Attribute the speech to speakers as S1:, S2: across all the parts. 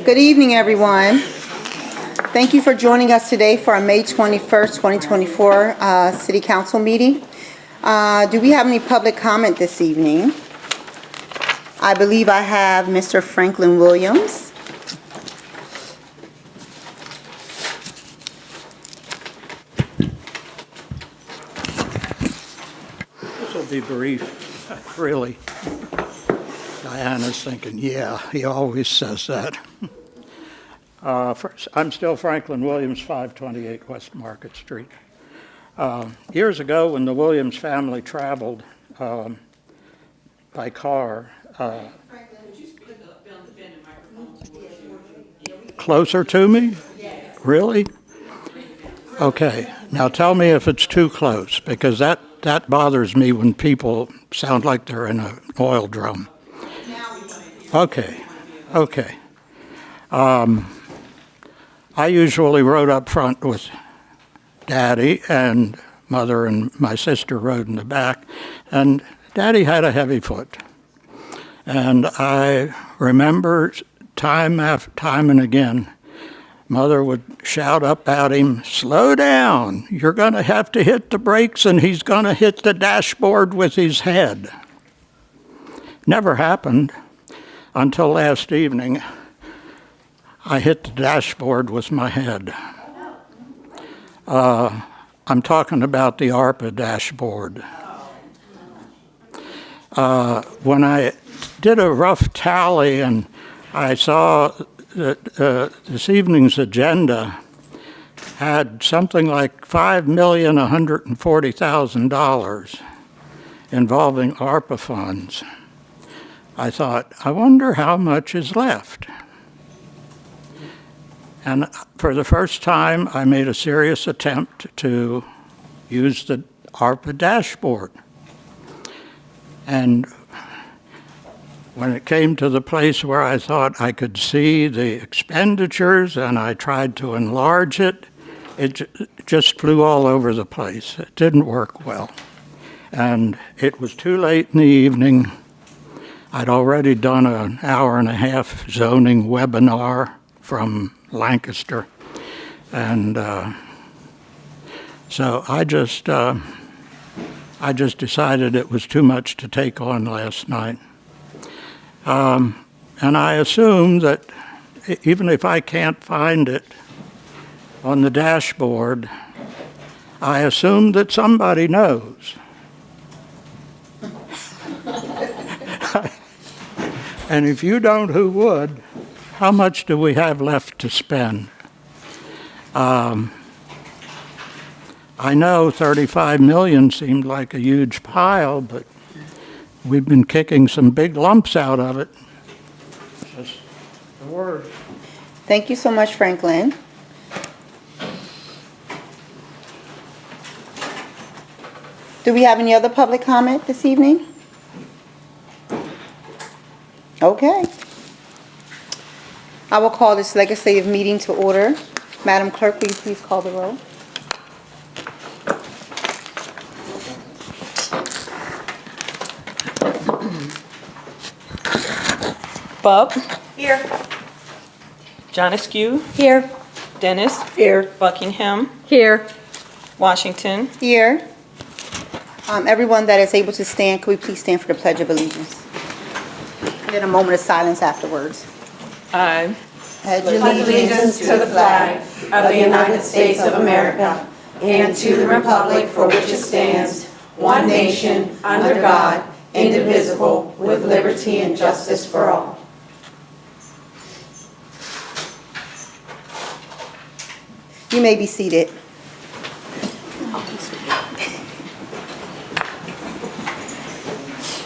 S1: Good evening, everyone. Thank you for joining us today for our May 21st, 2024 City Council meeting. Do we have any public comment this evening? I believe I have Mr. Franklin Williams.
S2: This will be brief, really. Diana's thinking, yeah, he always says that. First, I'm still Franklin Williams, 528 West Market Street. Years ago, when the Williams family traveled by car, closer to me? Really? Okay. Now tell me if it's too close, because that bothers me when people sound like they're in an oil drum. Okay. I usually rode up front with Daddy, and Mother and my sister rode in the back, and Daddy had a heavy foot. And I remember time after time and again, Mother would shout up at him, "Slow down, you're going to have to hit the brakes and he's going to hit the dashboard with his head." Never happened until last evening. I hit the dashboard with my head. I'm talking about the ARPA dashboard. When I did a rough tally and I saw that this evening's agenda had something like $5,140,000 involving ARPA funds, I thought, I wonder how much is left. And for the first time, I made a serious attempt to use the ARPA dashboard. And when it came to the place where I thought I could see the expenditures and I tried to enlarge it, it just flew all over the place. It didn't work well. And it was too late in the evening. I'd already done an hour-and-a-half zoning webinar from Lancaster. And so I just decided it was too much to take on last night. And I assume that even if I can't find it on the dashboard, I assume that somebody knows. And if you don't, who would? How much do we have left to spend? I know 35 million seemed like a huge pile, but we've been kicking some big lumps out of it. Just a word.
S1: Thank you so much, Franklin. Do we have any other public comment this evening? Okay. I will call this legislative meeting to order. Madam Clerk, will you please call the roll?
S3: Bub. Here. John Askew.
S1: Here.
S3: Dennis.
S1: Here.
S3: Buckingham.
S1: Here.
S3: Washington.
S1: Here. Everyone that is able to stand, could we please stand for the Pledge of Allegiance? And then a moment of silence afterwards.
S3: I
S1: Pledge
S4: Allegiance to the flag of the United States of America and to the republic for which it stands, one nation, under God, indivisible, with liberty and justice for all.
S1: You may be seated.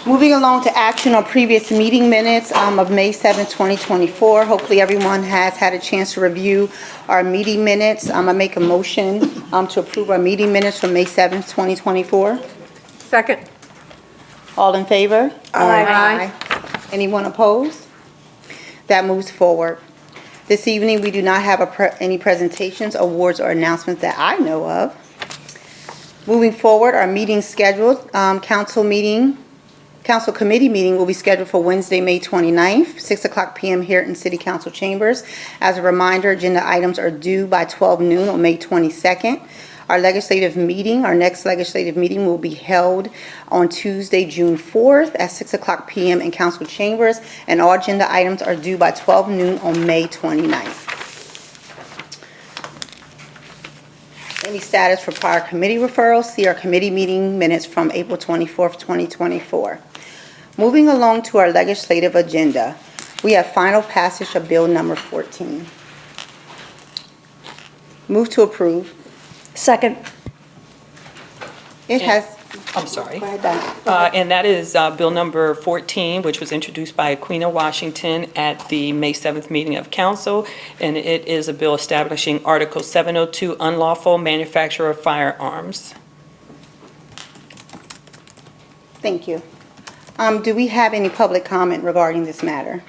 S1: Moving along to action on previous meeting minutes of May 7, 2024. Hopefully everyone has had a chance to review our meeting minutes. I make a motion to approve our meeting minutes from May 7, 2024.
S4: Second.
S1: All in favor?
S4: Aye.
S1: Anyone opposed? That moves forward. This evening, we do not have any presentations, awards, or announcements that I know of. Moving forward, our meeting scheduled, council Council committee meeting will be scheduled for Wednesday, May 29th, 6 o'clock p.m. here in City Council chambers. As a reminder, agenda items are due by 12 noon on May 22nd. Our next legislative meeting will be held on Tuesday, June 4th at 6 o'clock p.m. in council chambers, and all agenda items are due by 12 noon on May 29th. Any status for prior committee referrals? See our committee meeting minutes from April 24th, 2024. Moving along to our legislative agenda, we have final passage of Bill number 14. Move to approve.
S5: Second.
S1: It has,
S3: I'm sorry.
S1: go ahead, Donna.
S3: And that is Bill number 14, which was introduced by Aquina Washington at the May 7th meeting of council. And it is a bill establishing Article 702, unlawful manufacture of firearms.
S1: Thank you. Do we have any public comment regarding this matter?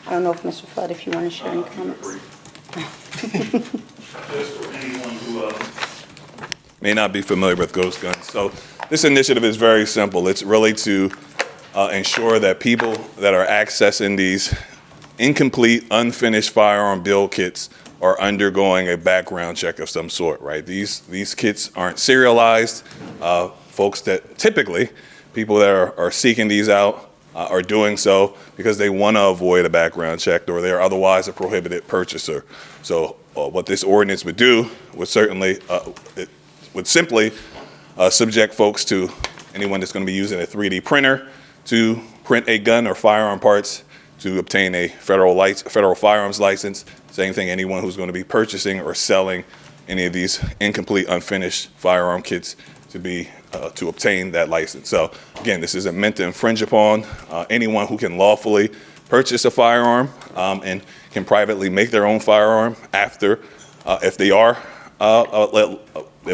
S1: I don't know if Mr. Flood, if you want to share any comments.
S6: Just for anyone who may not be familiar with ghost guns. So this initiative is very simple. It's really to ensure that people that are accessing these incomplete, unfinished firearm build kits are undergoing a background check of some sort, right? These kits aren't serialized. Folks that typically, people that are seeking these out are doing so because they want to avoid a background check or they're otherwise a prohibited purchaser. So what this ordinance would do would certainly, it would simply subject folks to anyone that's going to be using a 3D printer to print a gun or firearm parts to obtain a federal firearms license. Same thing, anyone who's going to be purchasing or selling any of these incomplete, unfinished firearm kits to be to obtain that license. So again, this isn't meant to infringe upon anyone who can lawfully purchase a firearm and can privately make their own firearm after, if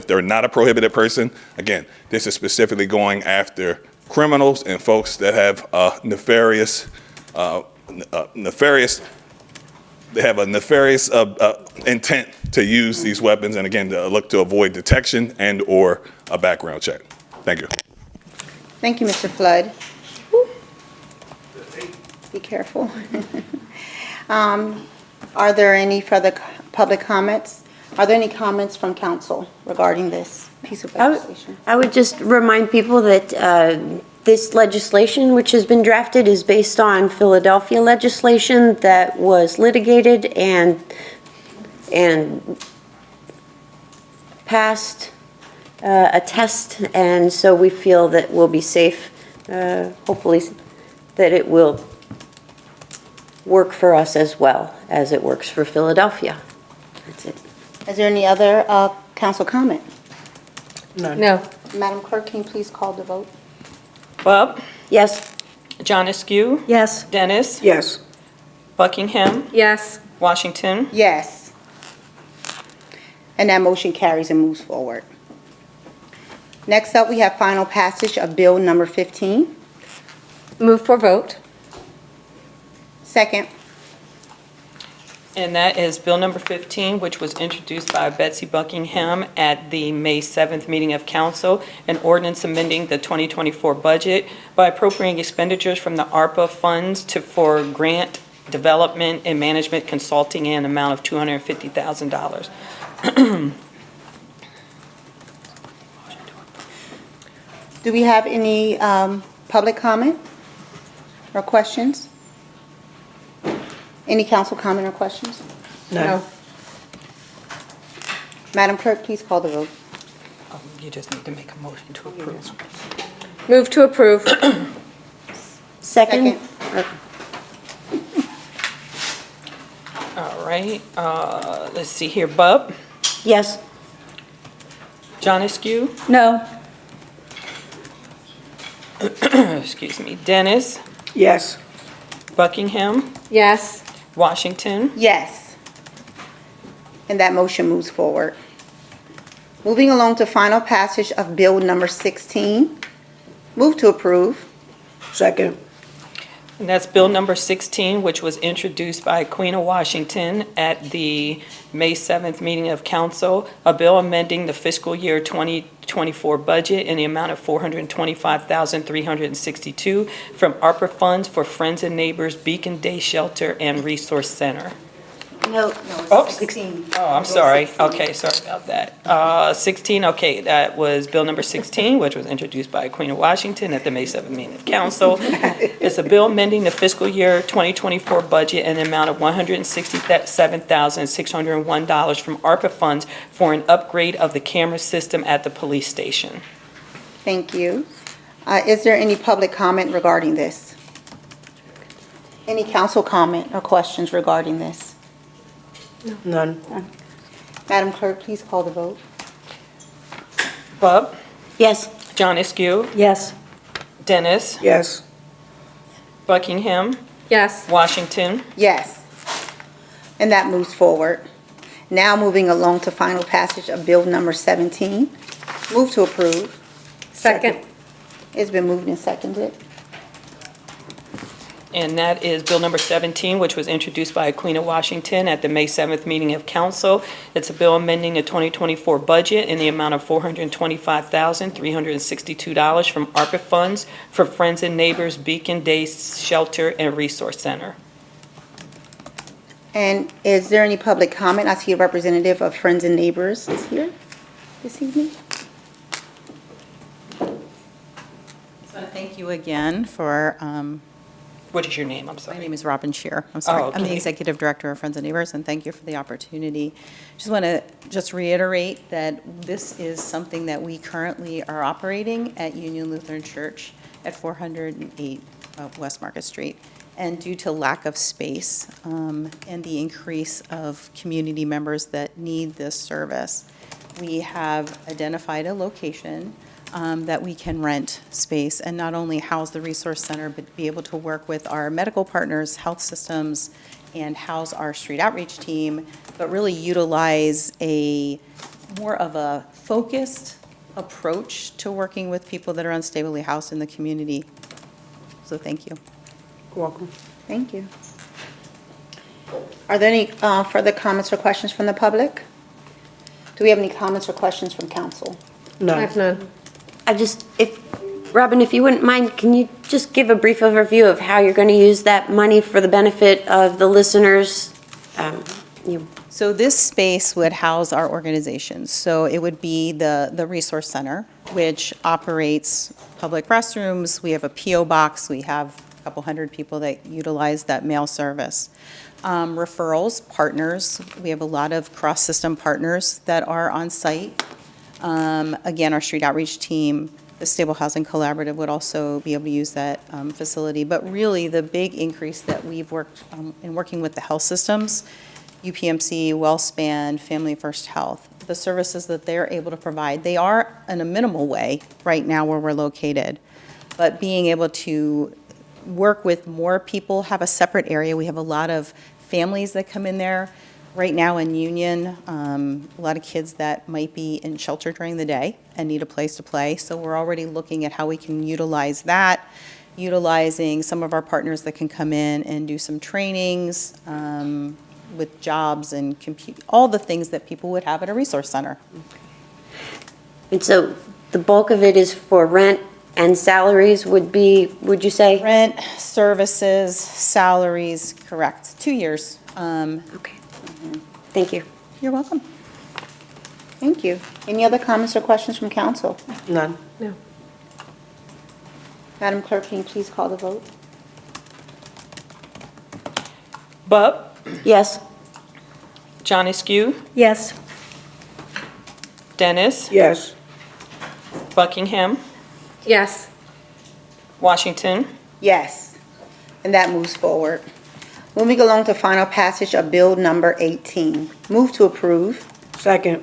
S6: they're not a prohibited person. Again, this is specifically going after criminals and folks that have nefarious intent to use these weapons, and again, to look to avoid detection and or a background check. Thank you.
S1: Thank you, Mr. Flood. Be careful. Are there any further public comments? Are there any comments from council regarding this piece of legislation?
S5: I would just remind people that this legislation, which has been drafted, is based on Philadelphia legislation that was litigated and passed a test, and so we feel that we'll be safe, hopefully that it will work for us as well as it works for Philadelphia. That's it.
S1: Is there any other council comment?
S5: No.
S1: Madam Clerk, can you please call the vote?
S3: Bub,
S5: Yes.
S3: John Askew,
S5: Yes.
S3: Dennis,
S7: Yes.
S3: Buckingham,
S5: Yes.
S3: Washington.
S1: Yes. And that motion carries and moves forward. Next up, we have final passage of Bill number 15.
S5: Move for vote.
S1: Second.
S3: And that is Bill number 15, which was introduced by Betsy Buckingham at the May 7th meeting of council, an ordinance amending the 2024 budget by appropriating expenditures from the ARPA funds for grant development and management consulting in an amount of $250,000.
S1: Do we have any public comment or questions? Any council comment or questions?
S7: No.
S1: Madam Clerk, please call the vote.
S3: You just need to make a motion to approve.
S5: Move to approve. Second.
S3: All right, let's see here. Bub,
S5: Yes.
S3: John Askew,
S5: No.
S3: excuse me, Dennis,
S7: Yes.
S3: Buckingham,
S5: Yes.
S3: Washington.
S1: Yes. And that motion moves forward. Moving along to final passage of Bill number 16. Move to approve.
S7: Second.
S3: And that's Bill number 16, which was introduced by Queen of Washington at the May 7th meeting of council, a bill amending the fiscal year 2024 budget in the amount of $425,362 from ARPA funds for Friends and Neighbors Beacon Day Shelter and Resource Center.
S5: No.
S3: Oops. 16. Oh, I'm sorry. Okay, sorry about that. 16, okay, that was Bill number 16, which was introduced by Queen of Washington at the May 7th meeting of council. It's a bill amending the fiscal year 2024 budget in the amount of $167,601 from ARPA funds for an upgrade of the camera system at the police station.
S1: Thank you. Is there any public comment regarding this? Any council comment or questions regarding this?
S4: None.
S1: Madam Clerk, please call the vote.
S3: Bub,
S5: Yes.
S3: John Askew,
S4: Yes.
S3: Dennis,
S4: Yes.
S3: Buckingham,
S7: Yes.
S3: Washington.
S1: Yes. And that moves forward. Now moving along to final passage of Bill number 17. Move to approve.
S7: Second.
S1: It's been moved and seconded.
S3: And that is Bill number 17, which was introduced by Queen of Washington at the May 7th meeting of council. It's a bill amending the 2024 budget in the amount of $425,362 from ARPA funds for Friends and Neighbors Beacon Day Shelter and Resource Center.
S1: And is there any public comment? I see a representative of Friends and Neighbors is here this evening.
S8: So thank you again for,
S3: What is your name? I'm
S8: my
S3: sorry.
S8: name is Robin Shear. I'm sorry. I'm the
S3: okay.
S8: Executive Director of Friends and Neighbors, and thank you for the opportunity. Just want to reiterate that this is something that we currently are operating at Union Lutheran Church at 408 West Market Street. And due to lack of space and the increase of community members that need this service, we have identified a location that we can rent space and not only house the resource center, but be able to work with our medical partners, health systems, and house our street outreach team, but really utilize a more of a focused approach to working with people that are unstably housed in the community. So thank you.
S4: Welcome.
S1: Thank you. Are there any further comments or questions from the public? Do we have any comments or questions from council?
S7: I have none.
S5: Robin, if you wouldn't mind, can you just give a brief overview of how you're going to use that money for the benefit of the listeners?
S8: So this space would house our organizations. So it would be the Resource Center, which operates public restrooms. We have a PO box. We have a couple hundred people that utilize that mail service. Referrals, partners. We have a lot of cross-system partners that are on site. Again, our street outreach team, the Stable Housing Collaborative would also be able to use that facility. But really, the big increase that we've worked in working with the health systems, UPMC, WellSpan, Family First Health, the services that they're able to provide, they are in a minimal way right now where we're located. But being able to work with more people, have a separate area. We have a lot of families that come in there. Right now in Union, a lot of kids that might be in shelter during the day and need a place to play. So we're already looking at how we can utilize that, utilizing some of our partners that can come in and do some trainings with jobs and all the things that people would have at a resource center.
S5: And so the bulk of it is for rent and salaries would you say?
S8: Rent, services, salaries, correct. 2 years.
S5: Okay. Thank you.
S8: You're welcome.
S1: Thank you. Any other comments or questions from council?
S4: None.
S7: No.
S1: Madam Clerk, can you please call the vote?
S3: Bub,
S5: Yes.
S3: John Askew,
S7: Yes.
S3: Dennis,
S4: Yes.
S3: Buckingham,
S7: Yes.
S3: Washington.
S1: Yes. And that moves forward. Moving along to final passage of Bill number 18. Move to approve.
S4: Second.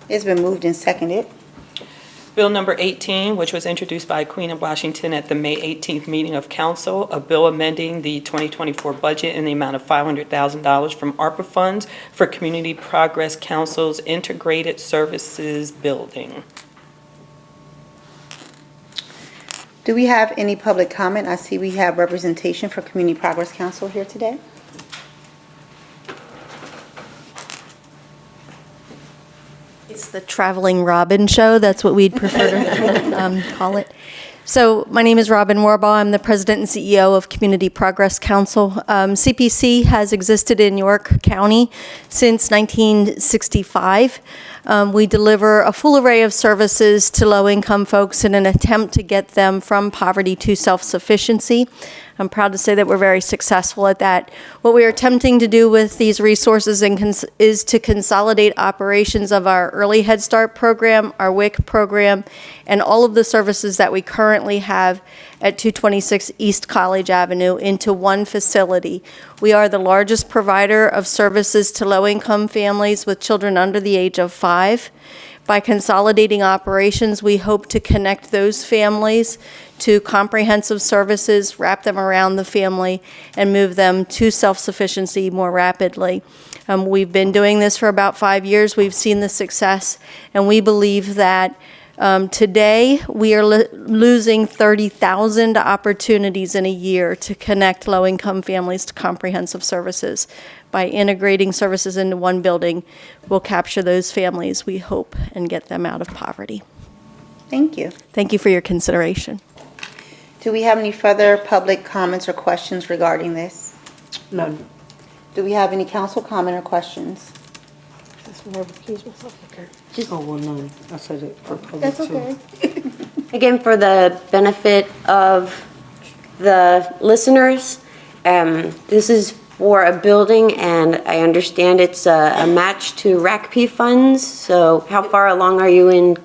S1: It's been moved and seconded.
S3: Bill number 18, which was introduced by Queen of Washington at the May 18th meeting of council, a bill amending the 2024 budget in the amount of $500,000 from ARPA funds for Community Progress Council's Integrated Services Building.
S1: Do we have any public comment? I see we have representation for Community Progress Council here today.
S9: It's the Traveling Robin Show. That's what we'd prefer to call it. So my name is Robin Warbaugh. I'm the president and CEO of Community Progress Council. CPC has existed in York County since 1965. We deliver a full array of services to low-income folks in an attempt to get them from poverty to self-sufficiency. I'm proud to say that we're very successful at that. What we are attempting to do with these resources is to consolidate operations of our Early Head Start program, our WIC program, and all of the services that we currently have at 226 East College Avenue into one facility. We are the largest provider of services to low-income families with children under the age of 5. By consolidating operations, we hope to connect those families to comprehensive services, wrap them around the family, and move them to self-sufficiency more rapidly. We've been doing this for about 5 years. We've seen the success, and we believe that today we are losing 30,000 opportunities in a year to connect low-income families to comprehensive services. By integrating services into one building, we'll capture those families, we hope, and get them out of poverty.
S1: Thank you.
S9: Thank you for your consideration.
S1: Do we have any further public comments or questions regarding this?
S4: None.
S1: Do we have any council comment or questions?
S4: Oh, well, none. I said it for public
S1: That's
S4: too.
S1: okay.
S5: Again, for the benefit of the listeners, this is for a building, and I understand it's a match to RACP funds. So how far along are you in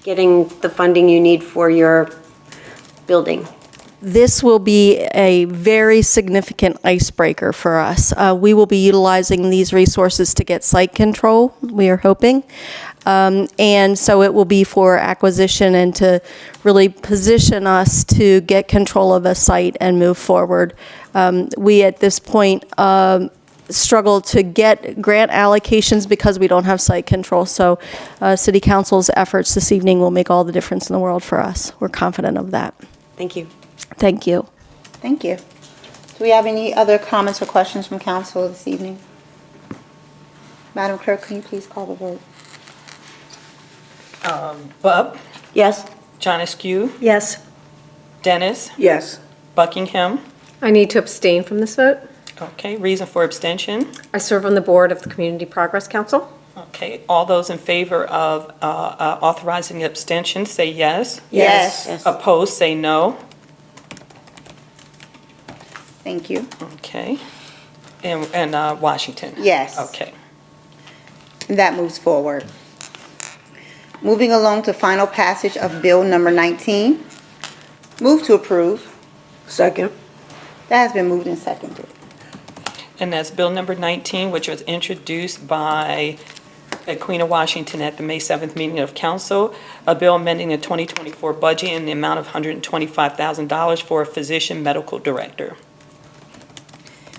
S5: getting the funding you need for your building?
S9: This will be a very significant icebreaker for us. We will be utilizing these resources to get site control, we are hoping. And so it will be for acquisition and to really position us to get control of a site and move forward. We, at this point, struggle to get grant allocations because we don't have site control. So City Council's efforts this evening will make all the difference in the world for us. We're confident of that.
S5: Thank you.
S9: Thank you.
S1: Thank you. Do we have any other comments or questions from council this evening? Madam Clerk, can you please call the vote?
S3: Bub,
S5: Yes?
S3: John Askew,
S7: Yes.
S3: Dennis,
S4: Yes.
S3: Buckingham.
S7: I need to abstain from this vote.
S3: Okay, reason for abstention.
S7: I serve on the board of the Community Progress Council.
S3: Okay, all those in favor of authorizing abstention, say yes.
S1: Yes.
S5: Yes.
S3: Opposed, say no.
S1: Thank you.
S3: Okay. And Washington?
S1: Yes.
S3: Okay.
S1: And that moves forward. Moving along to final passage of Bill number 19. Move to approve.
S4: Second.
S1: That has been moved and seconded.
S3: And that's Bill number 19, which was introduced by Queen of Washington at the May 7th meeting of council. A bill amending the 2024 budget in the amount of $125,000 for a physician medical director.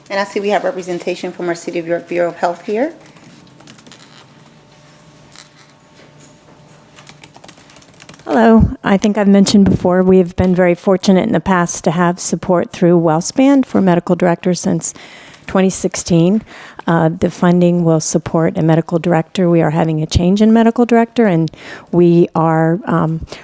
S1: And I see we have representation from our City of York Bureau of Health here.
S10: Hello. I think I've mentioned before, we have been very fortunate in the past to have support through WellSpan for medical directors since 2016. The funding will support a medical director. We are having a change in medical director, and we are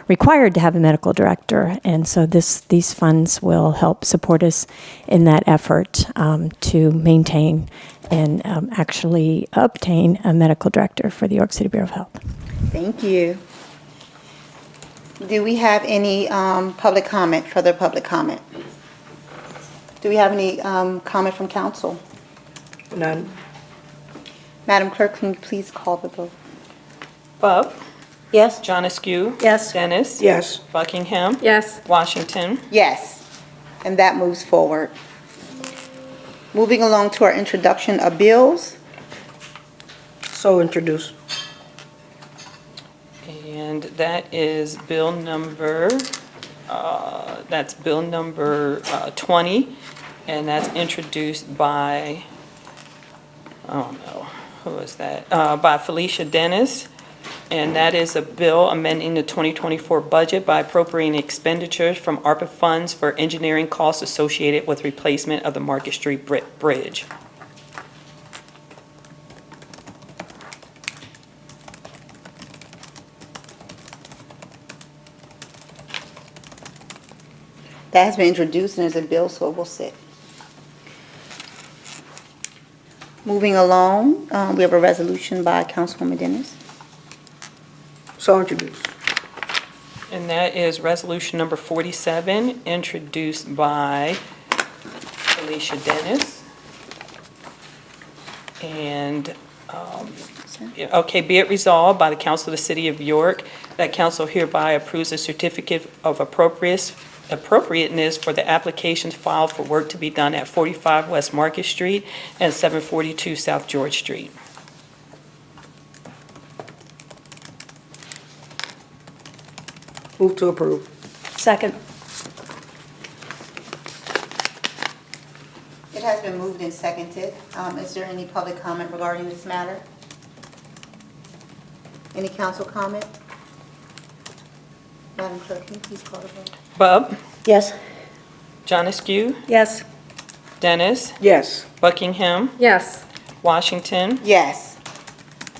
S10: required to have a medical director. And so these funds will help support us in that effort to maintain and actually obtain a medical director for the York City Bureau of Health.
S1: Thank you. Do we have any public comment, further public comment? Do we have any comment from council?
S4: None.
S1: Madam Clerk, can you please call the vote?
S3: Bub,
S5: Yes?
S3: John Askew.
S7: Yes.
S3: Dennis.
S4: Yes.
S3: Buckingham.
S7: Yes.
S3: Washington.
S1: Yes, and that moves forward. Moving along to our introduction of bills.
S4: So introduced.
S3: And that is Bill number, that's Bill number 20, and that's introduced by, I don't know, who is that? By Felicia Dennis, And that is a bill amending the 2024 budget by appropriating expenditures from ARPA funds for engineering costs associated with replacement of the Market Street Bridge.
S1: That has been introduced and is a bill, so it will sit. Moving along, we have a resolution by Councilwoman Dennis.
S4: So introduced.
S3: And that is resolution number 47, introduced by Alicia Dennis. And, okay, be it resolved by the Council of the City of York that council hereby approves a certificate of appropriateness for the applications filed for work to be done at 45 West Market Street and 742 South George Street.
S4: Move to approve.
S7: Second.
S1: It has been moved and seconded. Is there any public comment regarding this matter? Any council comment? Madam Clerk, can you please call the vote?
S3: Bub,
S5: Yes?
S3: John Askew,
S7: Yes.
S3: Dennis,
S4: Yes.
S3: Buckingham,
S7: Yes.
S3: Washington.
S1: Yes,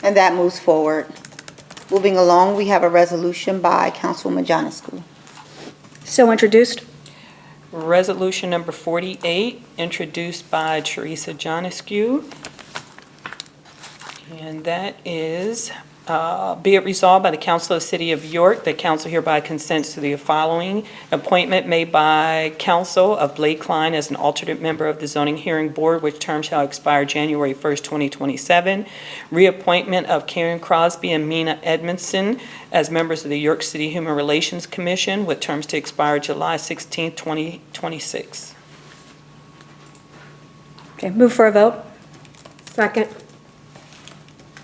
S1: and that moves forward. Moving along, we have a resolution by Councilwoman Janescu.
S7: So introduced.
S3: Resolution number 48, introduced by Teresa Jonescu. And that is, be it resolved by the Council of the City of York, that council hereby consents to the following: appointment made by council of Blake Klein as an alternate member of the Zoning Hearing Board, which term shall expire January 1st, 2027. Reappointment of Karen Crosby and Mina Edmondson as members of the York City Human Relations Commission, with terms to expire July 16th, 2026.
S7: Okay, move for a vote. Second.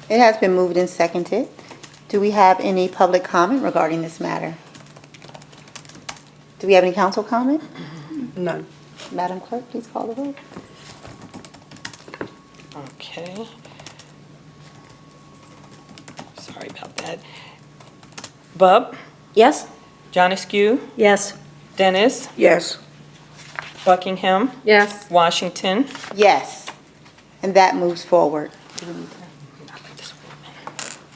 S1: It has been moved and seconded. Do we have any public comment regarding this matter? Do we have any council comment?
S4: None.
S1: Madam Clerk, please call the vote.
S3: Okay. Sorry about that. Bub,
S5: Yes?
S3: John Askew,
S7: Yes.
S3: Dennis,
S4: Yes.
S3: Buckingham,
S7: Yes.
S3: Washington.
S1: Yes, and that moves forward.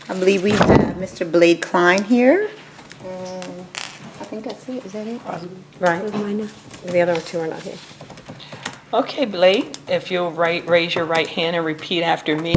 S1: I believe we have Mr. Blade Klein here. And I think that's it. Is that it?
S7: Right. The other two are not here.
S3: Okay, Blake, if you'll raise your right hand and repeat after me.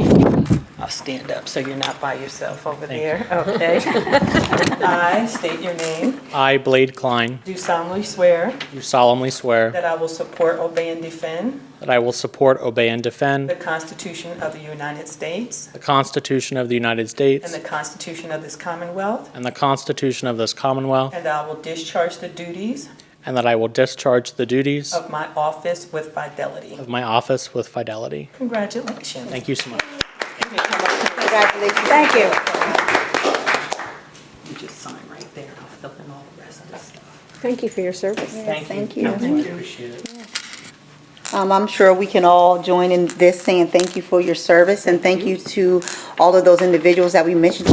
S3: I'll stand up so you're not by yourself over there. Okay. I state your name.
S11: I, Blade Klein,
S3: Do solemnly swear
S11: do solemnly swear
S3: that I will support, obey, and defend
S11: that I will support, obey, and defend
S3: the Constitution of the United States
S11: the Constitution of the United States
S3: and the Constitution of this Commonwealth,
S11: and the Constitution of this Commonwealth,
S3: and that I will discharge the duties
S11: and that I will discharge the duties
S3: of my office with fidelity.
S11: of my office with fidelity.
S3: Congratulations.
S11: Thank you so much.
S1: Congratulations.
S7: Thank you.
S3: You just sign right there. I'll fill in all the rest of the stuff.
S7: Thank you for your service.
S1: Yes, thank you.
S11: Appreciate it.
S1: I'm sure we can all join in this saying thank you for your service, and thank you to all of those individuals that we mentioned,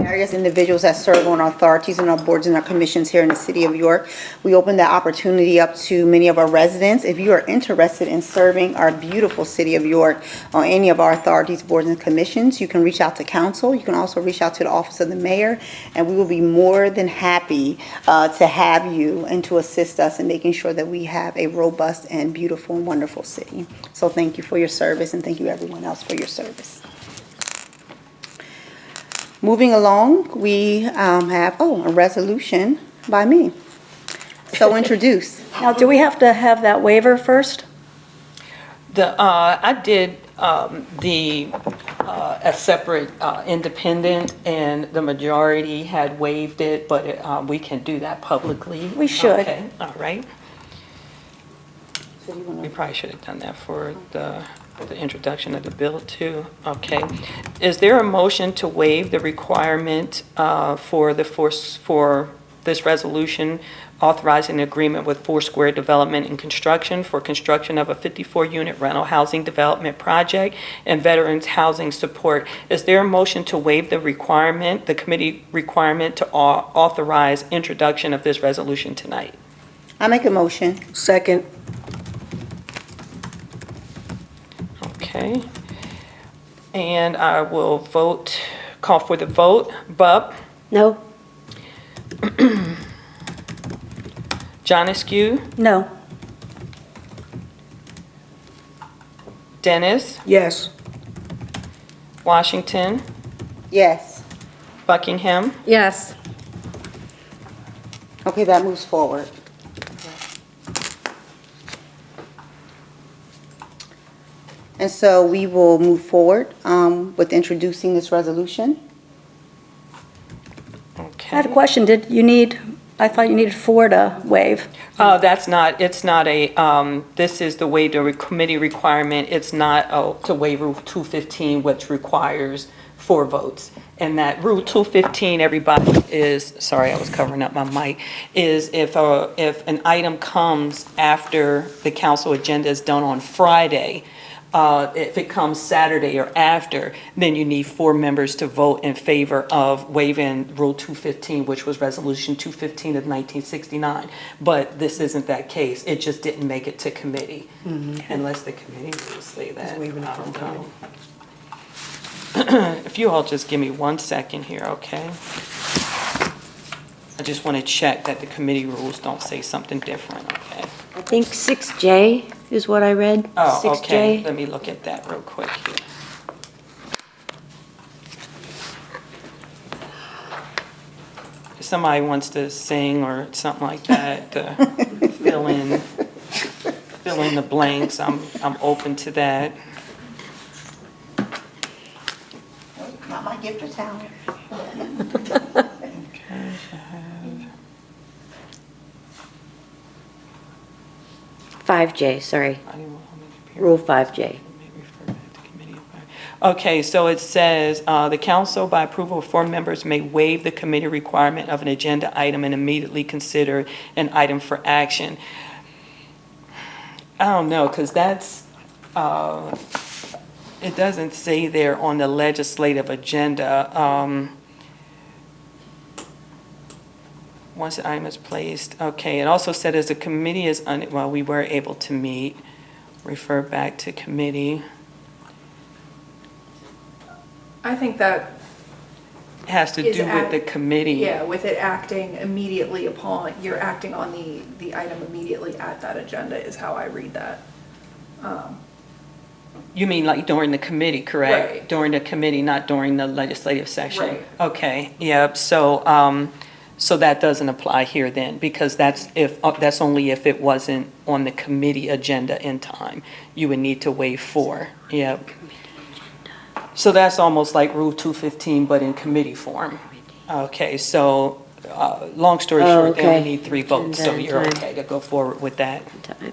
S1: various individuals that serve on our authorities and our boards and our commissions here in the city of York. We open that opportunity up to many of our residents. If you are interested in serving our beautiful city of York on any of our authorities, boards, and commissions, you can reach out to council. You can also reach out to the office of the mayor, and we will be more than happy to have you and to assist us in making sure that we have a robust and beautiful and wonderful city. So thank you for your service, and thank you everyone else for your service. Moving along, we have, a resolution by me. So introduced.
S7: Now, do we have to have that waiver first?
S3: I did a separate independent, and the majority had waived it, but we can do that publicly.
S7: We should.
S3: Okay, all right. We probably should have done that for the introduction of the bill too. Okay. Is there a motion to waive the requirement for this resolution authorizing an agreement with Foursquare Development and Construction for construction of a 54-unit rental housing development project and veterans housing support. Is there a motion to waive the requirement, the committee requirement to authorize introduction of this resolution tonight?
S1: I make a motion.
S7: Second.
S3: Okay. And I will call for the vote. Bub?
S5: No?
S3: John Askew?
S7: No.
S3: Dennis?
S7: Yes.
S3: Washington?
S1: Yes.
S3: Buckingham?
S7: Yes.
S1: Okay, that moves forward. And so we will move forward with introducing this resolution.
S3: Okay.
S7: I had a question. I thought you needed 4 to waive.
S3: It's not this is the way the committee requirement, it's not to waive Rule 215, which requires 4 votes. And that Rule 215, everybody is, sorry, I was covering up my mic, is if an item comes after the council agenda is done on Friday, if it comes Saturday or after, then you need 4 members to vote in favor of waiving Rule 215, which was Resolution 215 of 1969. But this isn't that case. It just didn't make it to committee, unless the committee will say that. I don't know. If you all just give me 1 second here, okay? I just want to check that the committee rules don't say something different, okay?
S5: I think 6J is what I read.
S3: Oh,
S5: 6J.
S3: okay, let me look at that real quick here. If somebody wants to sing or something like that, to fill in the blanks, I'm open to that.
S1: Not my gift of talent.
S5: 5J, sorry. Rule 5J.
S3: Okay, so it says, the council, by approval of 4 members, may waive the committee requirement of an agenda item and immediately consider an item for action. I don't know, because that's, it doesn't say there on the legislative agenda. Once the item is placed, okay, it also said as the committee is, well, we were able to meet, refer back to committee.
S12: I think that
S3: It has to
S12: Is
S3: do with
S12: act-
S3: the committee.
S12: Yeah, with it acting immediately upon, you're acting on the item immediately at that agenda is how I read that.
S3: You mean like during the committee, correct?
S12: Right.
S3: During the committee, not during the legislative session?
S12: Right.
S3: Okay, yeah, so, so that doesn't apply here then, because that's that's only if it wasn't on the committee agenda in time. You would need to waive 4, yep. So that's almost like Rule 215, but in committee form. Okay, so, long story short, they only
S5: okay.
S3: need 3 votes, so
S5: And then
S3: you're
S5: time.
S3: okay to go forward with that.
S5: Time.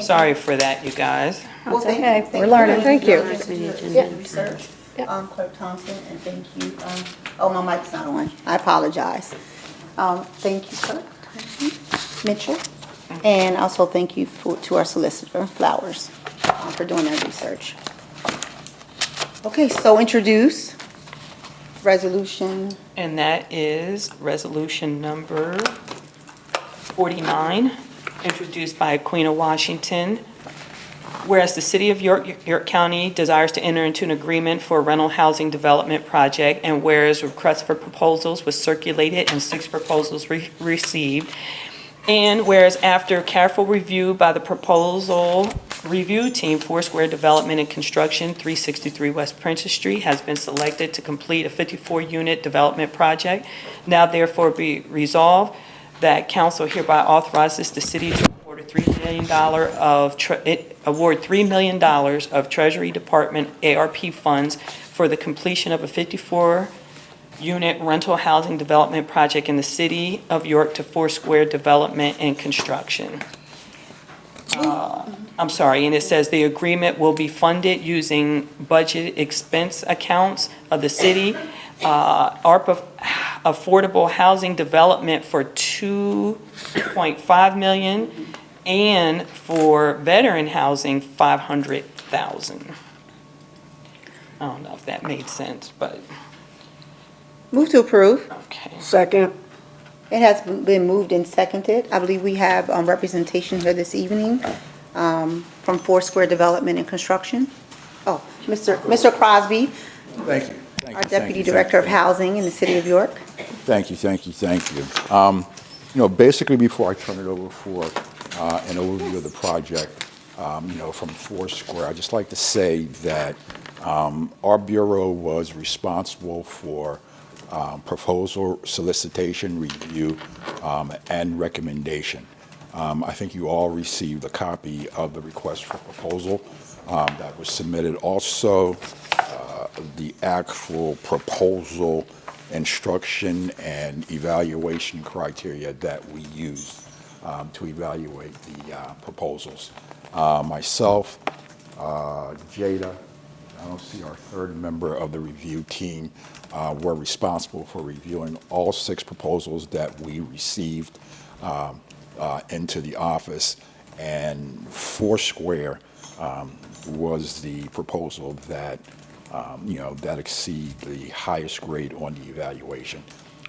S3: Sorry for that, you guys.
S1: Well, thank
S7: okay.
S1: you. Thank
S7: We're
S1: you.
S7: learning. Thank you.
S5: Yeah.
S1: Research, Clerk Thompson, and thank you. Oh, my mic's not on. I apologize. Thank you, Clerk Thompson, Mitchell, and also thank you to our solicitor, Flowers, for doing that research. Okay, so introduce resolution.
S3: And that is resolution number 49, introduced by Queen of Washington. Whereas the City of York County desires to enter into an agreement for a rental housing development project, and whereas request for proposals was circulated and 6 proposals received, and whereas after careful review by the proposal review team, Foursquare Development and Construction, 363 West Princess Street, has been selected to complete a 54-unit development project. Now therefore be resolved that council hereby authorizes the city to award $3 million of Treasury Department ARP funds for the completion of a 54-unit rental housing development project in the city of York to Foursquare Development and Construction. I'm sorry, and it says the agreement will be funded using budget expense accounts of the city, ARPA affordable housing development for $2.5 million, and for veteran housing, $500,000. I don't know if that made sense, but,
S1: Move to approve.
S3: okay.
S4: Second.
S1: It has been moved and seconded. I believe we have representation here this evening from Foursquare Development and Construction. Oh, Mr. Crosby,
S13: Thank you.
S1: our Deputy Director of Housing in the City of York.
S13: Thank you. Basically, before I turn it over for an overview of the project, from Foursquare, I'd just like to say that our Bureau was responsible for proposal solicitation, review, and recommendation. I think you all received a copy of the request for proposal that was submitted. Also, the actual proposal instruction and evaluation criteria that we use to evaluate the proposals. Myself, Jada, I don't see our third member of the review team, were responsible for reviewing all 6 proposals that we received into the office, and Foursquare was the proposal that that exceeded the highest grade on the evaluation.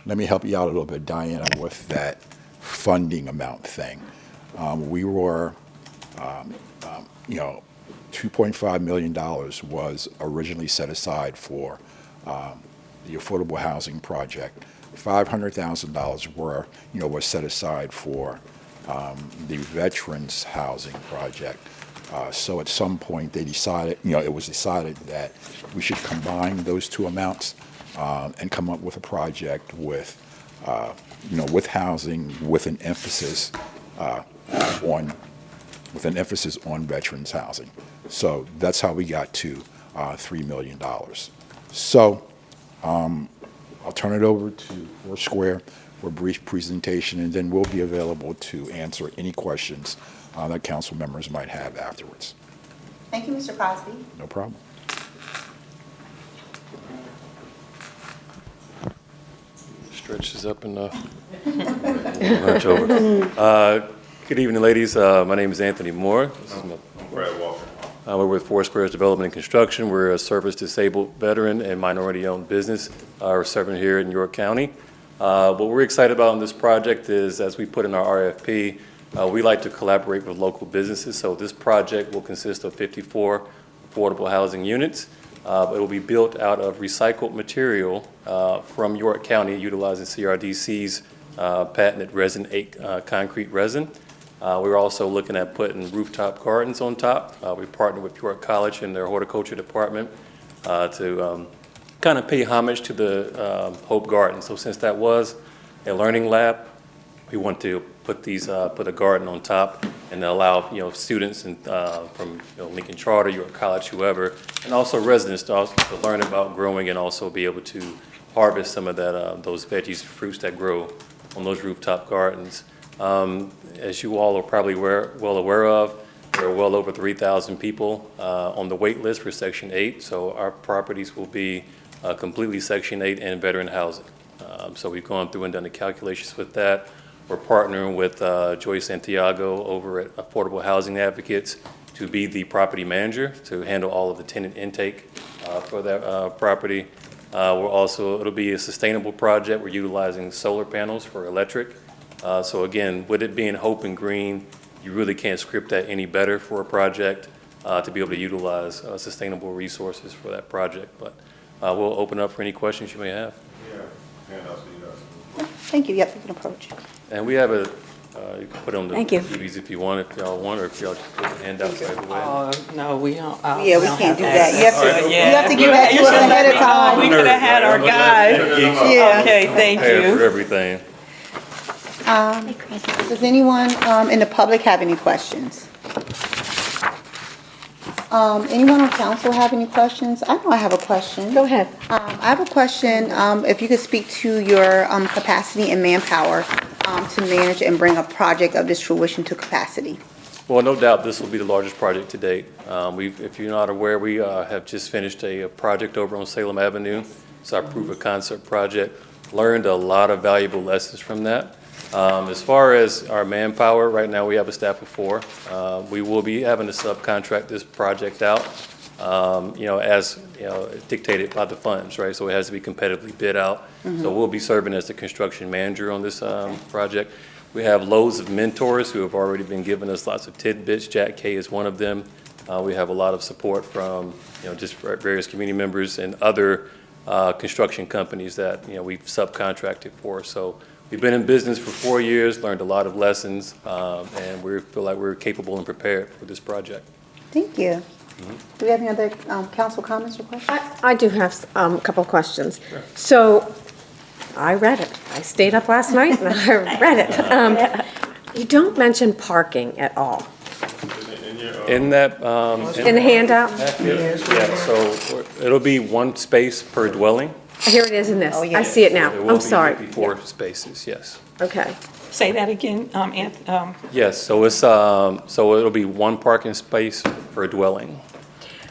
S13: Let me help you out a little bit, Diana, with that funding amount thing. We were, $2.5 million was originally set aside for the affordable housing project. $500,000 was set aside for the veterans housing project. So at some point they decided, it was decided that we should combine those 2 amounts and come up with a project with, with housing with an emphasis on veterans housing. So that's how we got to $3 million. So I'll turn it over to Foursquare for a brief presentation, and then we'll be available to answer any questions that council members might have afterwards.
S1: Thank you, Mr. Crosby.
S13: No problem.
S14: Stretches up enough. Lunch over. Good evening, ladies. My name is Anthony Moore. This is
S6: Brad Walker.
S14: we're with Foursquare's Development and Construction. We're a service-disabled veteran and minority-owned business. We're serving here in York County. What we're excited about in this project is, as we put in our RFP, we like to collaborate with local businesses. So this project will consist of 54 affordable housing units. It will be built out of recycled material from York County, utilizing CRDC's patented resin 8 concrete resin. We're also looking at putting rooftop gardens on top. We partnered with York College and their horticulture department to kind of pay homage to the Hope Garden. So since that was a learning lab, we want to put a garden on top and allow students and from Lincoln Charter, York College, whoever, and also residents to learn about growing and also be able to harvest some of that those veggies and fruits that grow on those rooftop gardens. As you all are probably well aware of, there are well over 3,000 people on the wait list for Section 8, so our properties will be completely Section 8 and veteran housing. So we've gone through and done the calculations with that. We're partnering with Joy Santiago over at Affordable Housing Advocates to be the property manager to handle all of the tenant intake for that property. It'll be a sustainable project. We're utilizing solar panels for electric. So again, with it being Hope and Green, you really can't script that any better for a project to be able to utilize sustainable resources for that project. But we'll open up for any questions you may have.
S1: Thank you. Yep, you can approach.
S14: And we have you can put it on the
S5: Thank you.
S14: TVs if you want, if y'all want, or if y'all just put the handouts right away.
S3: No, we don't.
S1: Yeah, we can't do that. You have to
S3: Yeah.
S1: give that to us ahead of time.
S3: We could have had our guy.
S1: Yeah.
S3: Okay, thank
S14: Prepared for
S3: you.
S14: everything.
S1: Does anyone in the public have any questions? Anyone on council have any questions? I know I have a question.
S5: Go ahead.
S1: I have a question, if you could speak to your capacity and manpower to manage and bring a project of this fruition to capacity.
S14: Well, no doubt this will be the largest project to date. If you're not aware, we have just finished a project over on Salem Avenue. It's our proof of concept project. learned a lot of valuable lessons from that. As far as our manpower, right now we have a staff of 4. We will be having to subcontract this project out, as, dictated by the funds, right? So it has to be competitively bid out. So we'll be serving as the construction manager on this project. We have loads of mentors who have already been giving us lots of tidbits. Jack Kay is one of them. We have a lot of support from, just various community members and other construction companies that, we've subcontracted for. So we've been in business for 4 years, learned a lot of lessons, and we feel like we're capable and prepared for this project.
S1: Thank you. Do we have any other council comments or questions?
S4: I do have a couple of questions. So, I read it. I stayed up last night and I read it. You don't mention parking at all.
S14: In that,
S4: In the handout?
S14: yeah, so it'll be 1 space per dwelling.
S4: Here it is in this.
S1: Oh, yeah.
S4: I see it now.
S14: There will
S4: I'm
S14: be
S4: sorry.
S14: 4 spaces, yes.
S4: Okay.
S3: Say that again,
S14: Yes, so it's, so it'll be 1 parking space per dwelling.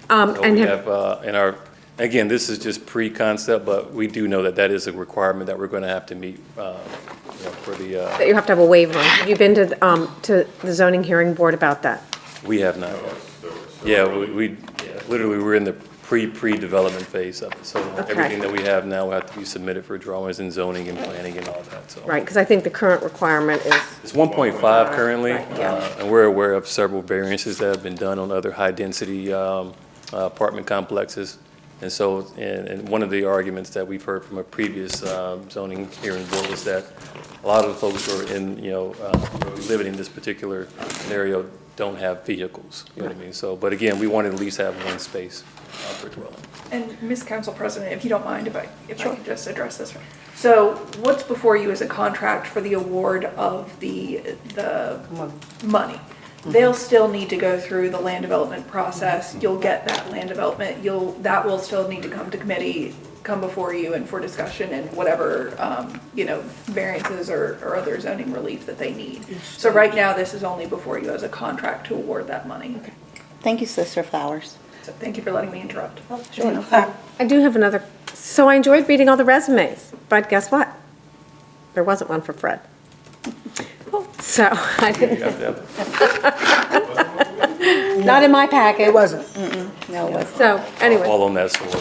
S14: So
S4: And
S14: we
S4: have,
S14: have, in our, again, this is just pre-concept, but we do know that that is a requirement that we're going to have to meet, for the,
S4: that you have to have a waiver on. Have you been to the zoning hearing board about that?
S14: we have not yet. Yeah, we literally, we're in the pre-development phase of it. So
S4: Okay.
S14: everything that we have now will have to be submitted for drawings and zoning and planning and all that, so.
S4: Right, because I think the current requirement is,
S14: It's 1.5 currently,
S4: Right, yeah.
S14: and we're aware of several variances that have been done on other high-density apartment complexes. And so, and one of the arguments that we've heard from a previous zoning hearing board was that a lot of the folks who are in, living in this particular scenario don't have vehicles, you know what I mean? So, but again, we want to at least have 1 space per dwelling.
S12: And Ms. Council President, if you don't mind, if I can just address this. So what's before you is a contract for the award of the money. They'll still need to go through the land development process. You'll get that land development, that will still need to come to committee, come before you and for discussion and whatever, variances or other zoning relief that they need. So right now, this is only before you as a contract to award that money.
S1: Thank you, Sister Flowers.
S12: So thank you for letting me interrupt.
S1: Sure, no problem.
S4: I do have another, so I enjoyed reading all the resumes, but guess what? There wasn't one for Fred. So I didn't, not in my packet.
S1: It wasn't. No, it wasn't.
S4: So anyway,
S14: All on that sword.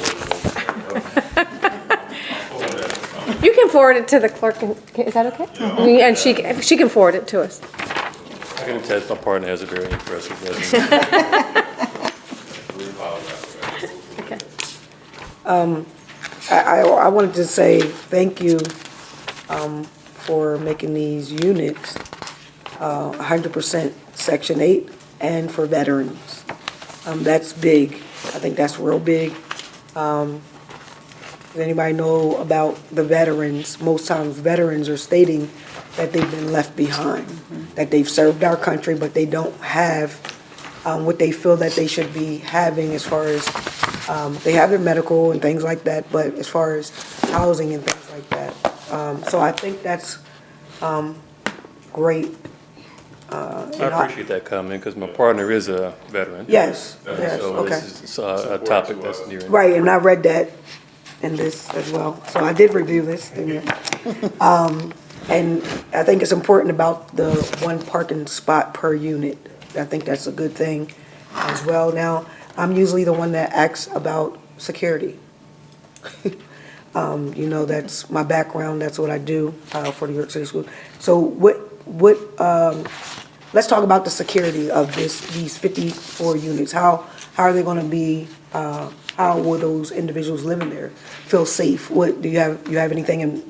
S4: you can forward it to the clerk, is that okay? And she can forward it to us.
S14: I can attest, my partner has a very impressive resume.
S4: Okay.
S15: I wanted to say thank you for making these units 100% Section 8 and for veterans. That's big. I think that's real big. Does anybody know about the veterans? Most times veterans are stating that they've been left behind, that they've served our country, but they don't have what they feel that they should be having as far as, they have their medical and things like that, but as far as housing and things like that. So I think that's great.
S14: I appreciate that comment, because my partner is a veteran.
S15: Yes, yes,
S14: So
S15: okay.
S14: this is a topic that's near.
S15: Right, and I read that in this as well. So I did review this. And I think it's important about the 1 parking spot per unit. I think that's a good thing as well. Now, I'm usually the one that asks about security. That's my background, that's what I do for the New York City School. So let's talk about the security of these 54 units. How are they gonna be, how will those individuals living there feel safe? Do you have anything in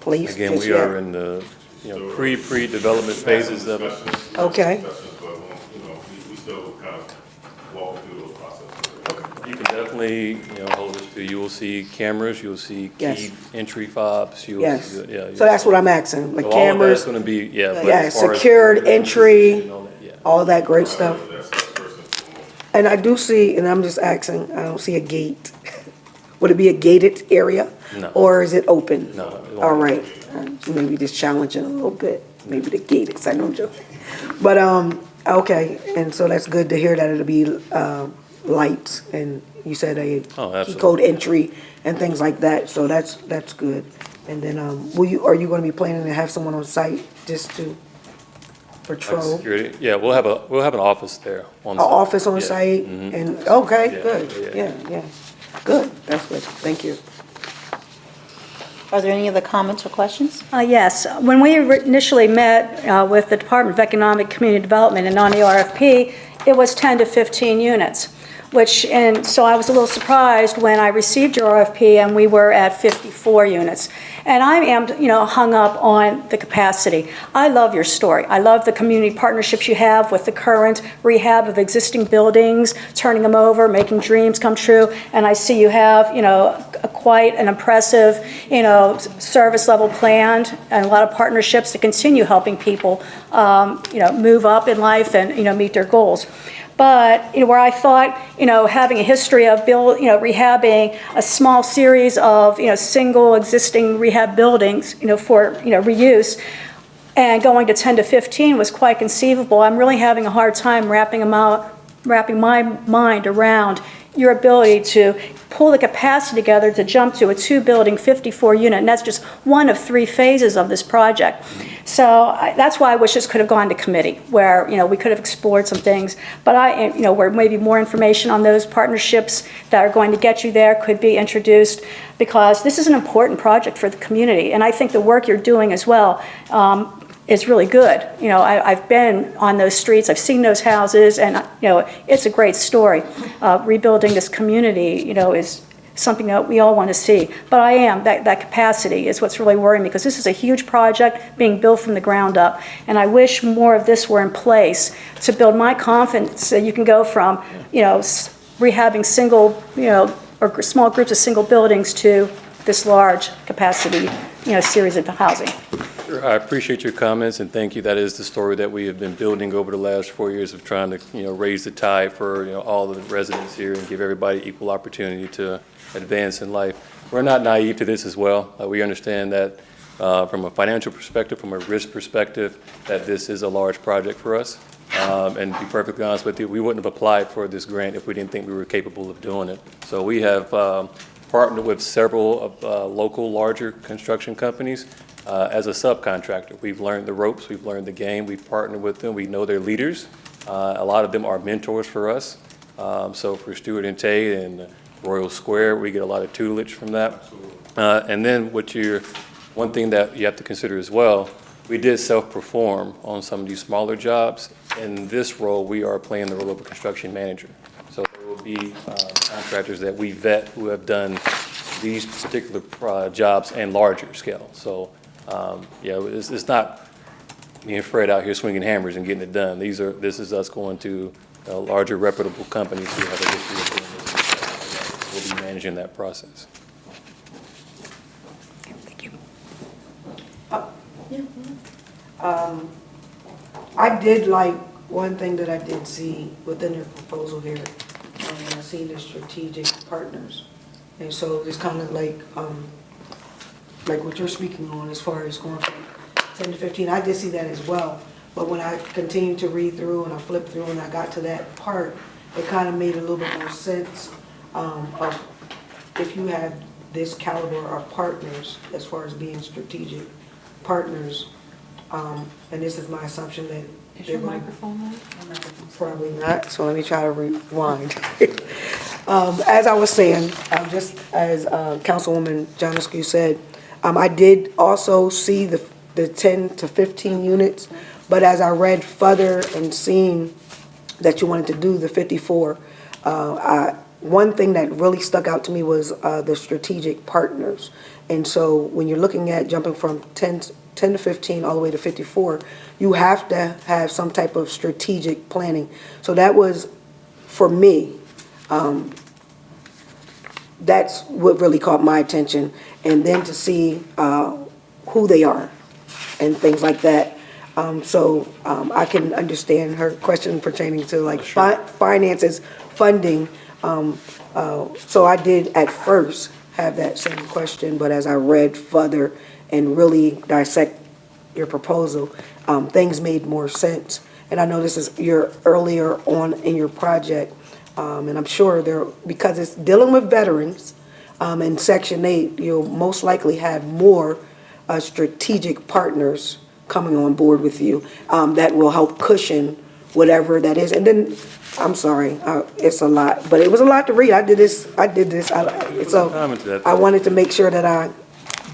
S15: place?
S14: Again,
S15: just
S14: we
S15: yet?
S14: are in the, pre-development phases of it.
S15: Okay.
S6: We still kind of walk through those processes.
S14: You can definitely, hold us to, you will see cameras, you'll see
S15: Yes.
S14: key entry fobs.
S15: Yes.
S14: Yeah.
S15: So that's what I'm asking, like
S14: So all of
S15: cameras.
S14: that's gonna be, yeah. but
S15: Yeah,
S14: as far as-
S15: secured entry,
S14: and all that, yeah.
S15: all that great stuff.
S6: That's first and foremost.
S15: And I do see, and I'm just asking, I don't see a gate. Would it be a gated area?
S14: No.
S15: Or is it open?
S14: No, it won't
S15: All
S14: be.
S15: right, maybe just challenging a little bit, maybe the gated, I know I'm joking. But, okay, and so that's good to hear that it'll be, lights, and you said a
S14: Oh,
S15: key
S14: absolutely.
S15: code entry and things like that, so that's good. And then, are you gonna be planning to have someone on site just to patrol?
S14: Security, yeah, we'll have an office there on
S15: An
S14: site.
S15: office on
S14: Yeah.
S15: site?
S14: Mhm.
S15: And, okay,
S14: Yeah,
S15: good,
S14: yeah.
S15: yeah. Good, that's good, thank you.
S1: Are there any other comments or questions?
S7: Yes, when we initially met with the Department of Economic Community Development and on the RFP, it was 10 to 15 units, and so I was a little surprised when I received your RFP and we were at 54 units. And I am, hung up on the capacity. I love your story. I love the community partnerships you have with the current rehab of existing buildings, turning them over, making dreams come true. And I see you have, quite an impressive, service level planned and a lot of partnerships to continue helping people, move up in life and, meet their goals. But, where I thought, having a history of rehabbing a small series of, single existing rehab buildings, for, reuse, and going to 10 to 15 was quite conceivable. I'm really having a hard time wrapping my mind around your ability to pull the capacity together to jump to a 2-building, 54-unit, and that's just one of 3 phases of this project. So that's why I wish this could have gone to committee, where we could have explored some things. But where maybe more information on those partnerships that are going to get you there could be introduced, because this is an important project for the community, and I think the work you're doing as well is really good. I've been on those streets, I've seen those houses, and it's a great story. Rebuilding this community, is something that we all want to see. But that capacity is what's really worrying me, because this is a huge project being built from the ground up, and I wish more of this were in place to build my confidence that you can go from, rehabbing single, or small groups of single buildings to this large capacity, series of housing.
S14: Sure, I appreciate your comments, and thank you. That is the story that we have been building over the last 4 years of trying to, raise the tide for, all the residents here and give everybody equal opportunity to advance in life. We're not naive to this as well. We understand that from a financial perspective, from a risk perspective, that this is a large project for us. And to be perfectly honest with you, we wouldn't have applied for this grant if we didn't think we were capable of doing it. So we have partnered with several of local larger construction companies as a subcontractor. We've learned the ropes, we've learned the game, we've partnered with them, we know their leaders. A lot of them are mentors for us. So for Stewart and Tate and Royal Square, we get a lot of tutelage from that. And then one thing that you have to consider as well, we did self-perform on some of these smaller jobs. In this role, we are playing the role of a construction manager. So there will be contractors that we vet who have done these particular jobs and larger scale. So, it's not me and Fred out here swinging hammers and getting it done. This is us going to larger reputable companies who have a history of doing this. We'll be managing that process.
S15: Thank you. I did like one thing that I did see within your proposal here. I see the strategic partners. And so it's kind of like what you're speaking on as far as going from 10 to 15. I did see that as well. But when I continued to read through and I flipped through and I got to that part, it kind of made a little bit more sense of if you have this caliber of partners as far as being strategic partners. And this is my assumption that
S3: Is your microphone on?
S15: probably not, so let me try to rewind. As I was saying, just as Councilwoman Janescu said, I did also see the 10 to 15 units, but as I read further and seeing that you wanted to do the 54, one thing that really stuck out to me was the strategic partners. And so when you're looking at jumping from 10 to 15 all the way to 54, you have to have some type of strategic planning. So that was, for me, that's what really caught my attention. And then to see who they are and things like that. I can understand her question pertaining to like finances, funding. So I did at first have that same question, but as I read further and really dissect your proposal, things made more sense. And I know this is your earlier on in your project, and I'm sure because it's dealing with veterans, In Section 8, you'll most likely have more strategic partners coming on board with you that will help cushion whatever that is. And then, I'm sorry, it's a lot, but it was a lot to read. I did this. So I wanted to make sure that I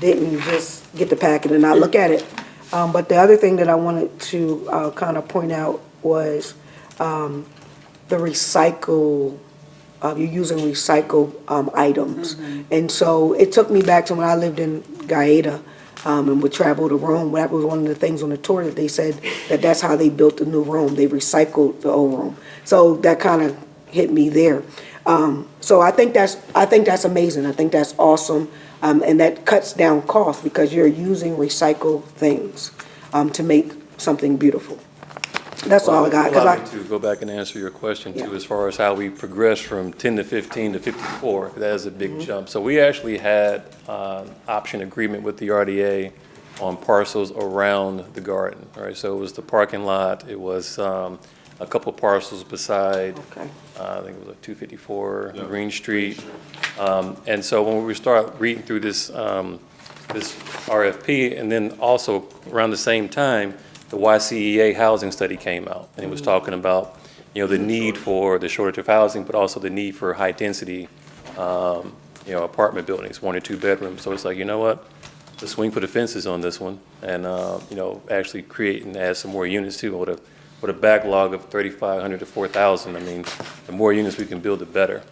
S15: didn't just get the packet and not look at it. But the other thing that I wanted to kind of point out was the recycle, you're using recycled items. And so it took me back to when I lived in Gaeta and would travel to Rome. That was one of the things on the tour that they said that that's how they built the new Rome. They recycled the old Rome. So that kind of hit me there. So I think that's amazing. I think that's awesome. And that cuts down costs because you're using recycled things to make something beautiful. That's all I got.
S14: Allow me to go back and answer your question too, as far as how we progressed from 10 to 15 to 54. That is a big jump. So we actually had option agreement with the RDA on parcels around the garden, right? So it was the parking lot. It was a couple parcels beside, I think it was like 254 Green Street. And so when we start reading through this RFP, and then also around the same time, the YCEA housing study came out, and it was talking about, the need for the shortage of housing, but also the need for high density, apartment buildings, 1 or 2 bedrooms. So it's like, you know what? Let's swing for the fences on this one, and actually create and add some more units too. With a backlog of 3,500 to 4,000, I mean, the more units we can build, the better.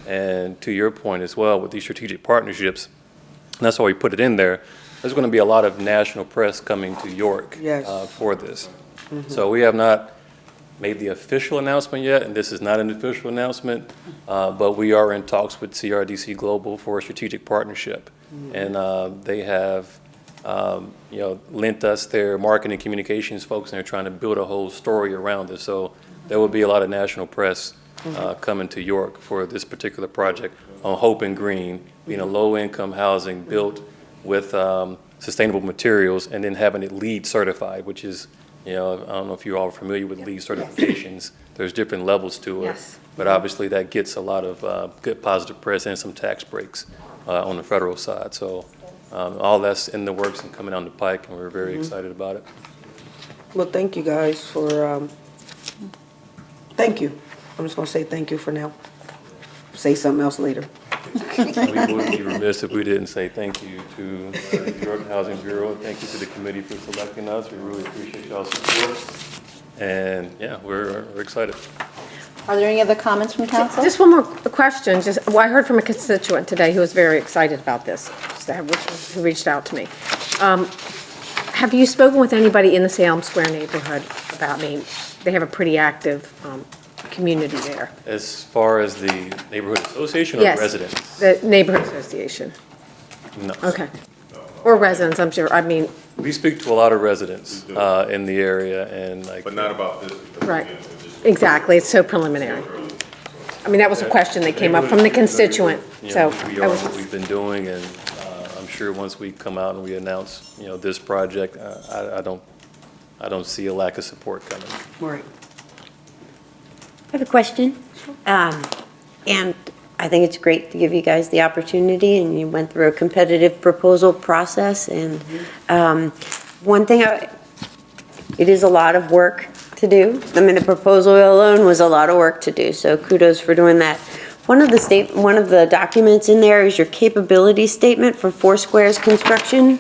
S14: And to your point as well, with these strategic partnerships, and that's why we put it in there. There's going to be a lot of national press coming to York for this. So we have not made the official announcement yet, and this is not an official announcement, but we are in talks with CRDC Global for a strategic partnership. And they have, lent us their marketing communications folks, and they're trying to build a whole story around this. So there will be a lot of national press coming to York for this particular project on Hope and Green, being a low-income housing built with sustainable materials, and then having it LEED certified, which is, I don't know if you're all familiar with LEED certifications. There's different levels to it, but obviously that gets a lot of good positive press and some tax breaks on the federal side. So all that's in the works and coming down the pike, and we're very excited about it.
S15: Well, thank you guys for, thank you. I'm just gonna say thank you for now. Say something else later.
S14: We would be remiss if we didn't say thank you to the New York Housing Bureau, and thank you to the committee for selecting us. We really appreciate y'all's support. And yeah, we're excited.
S1: Are there any other comments from council?
S4: Just one more question. I heard from a constituent today who was very excited about this, who reached out to me. Have you spoken with anybody in the Salem Square neighborhood about me? They have a pretty active community there.
S14: As far as the neighborhood association or residents?
S4: The neighborhood association.
S14: No.
S4: Okay. Or residents, I'm sure. I mean.
S14: We speak to a lot of residents in the area, and like.
S6: But not about this.
S4: Right. Exactly. It's so preliminary. I mean, that was a question that came up from the constituent. So
S14: we are what we've been doing, and I'm sure once we come out and we announce, this project, I don't see a lack of support coming.
S15: Right.
S5: I have a question. And I think it's great to give you guys the opportunity, and you went through a competitive proposal process. And one thing, it is a lot of work to do. I mean, the proposal alone was a lot of work to do, so kudos for doing that. One of the documents in there is your capability statement for Four Squares construction.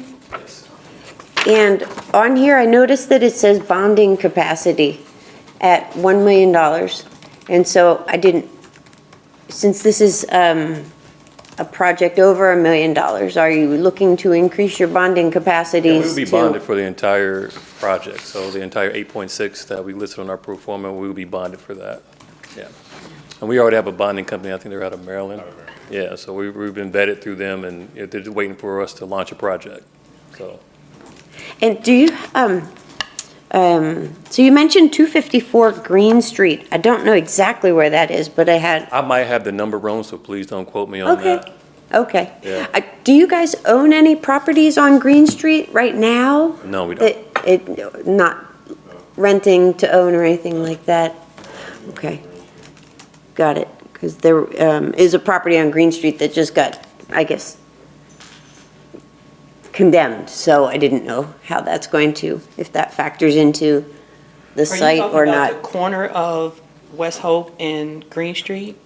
S5: And on here, I noticed that it says bonding capacity at $1 million. And so I didn't, since this is a project over $1 million, are you looking to increase your bonding capacities?
S14: We'll be bonded for the entire project, so the entire 8.6 that we listed on our pro forma, we will be bonded for that. Yeah. And we already have a bonding company, I think they're out of Maryland. Yeah, so we've been vetted through them, and they're just waiting for us to launch a project, so.
S5: And do you, so you mentioned 254 Green Street. I don't know exactly where that is, but
S14: I might have the number wrong, so please don't quote me on that.
S5: Okay.
S14: Yeah.
S5: Do you guys own any properties on Green Street right now?
S14: No, we don't.
S5: Not renting to own or anything like that? Okay. Got it. Because there is a property on Green Street that just got I guess, condemned, so I didn't know how that's going to, if that factors into the site or
S3: Are you talking about the
S5: not.
S3: corner of West Hope and Green Street?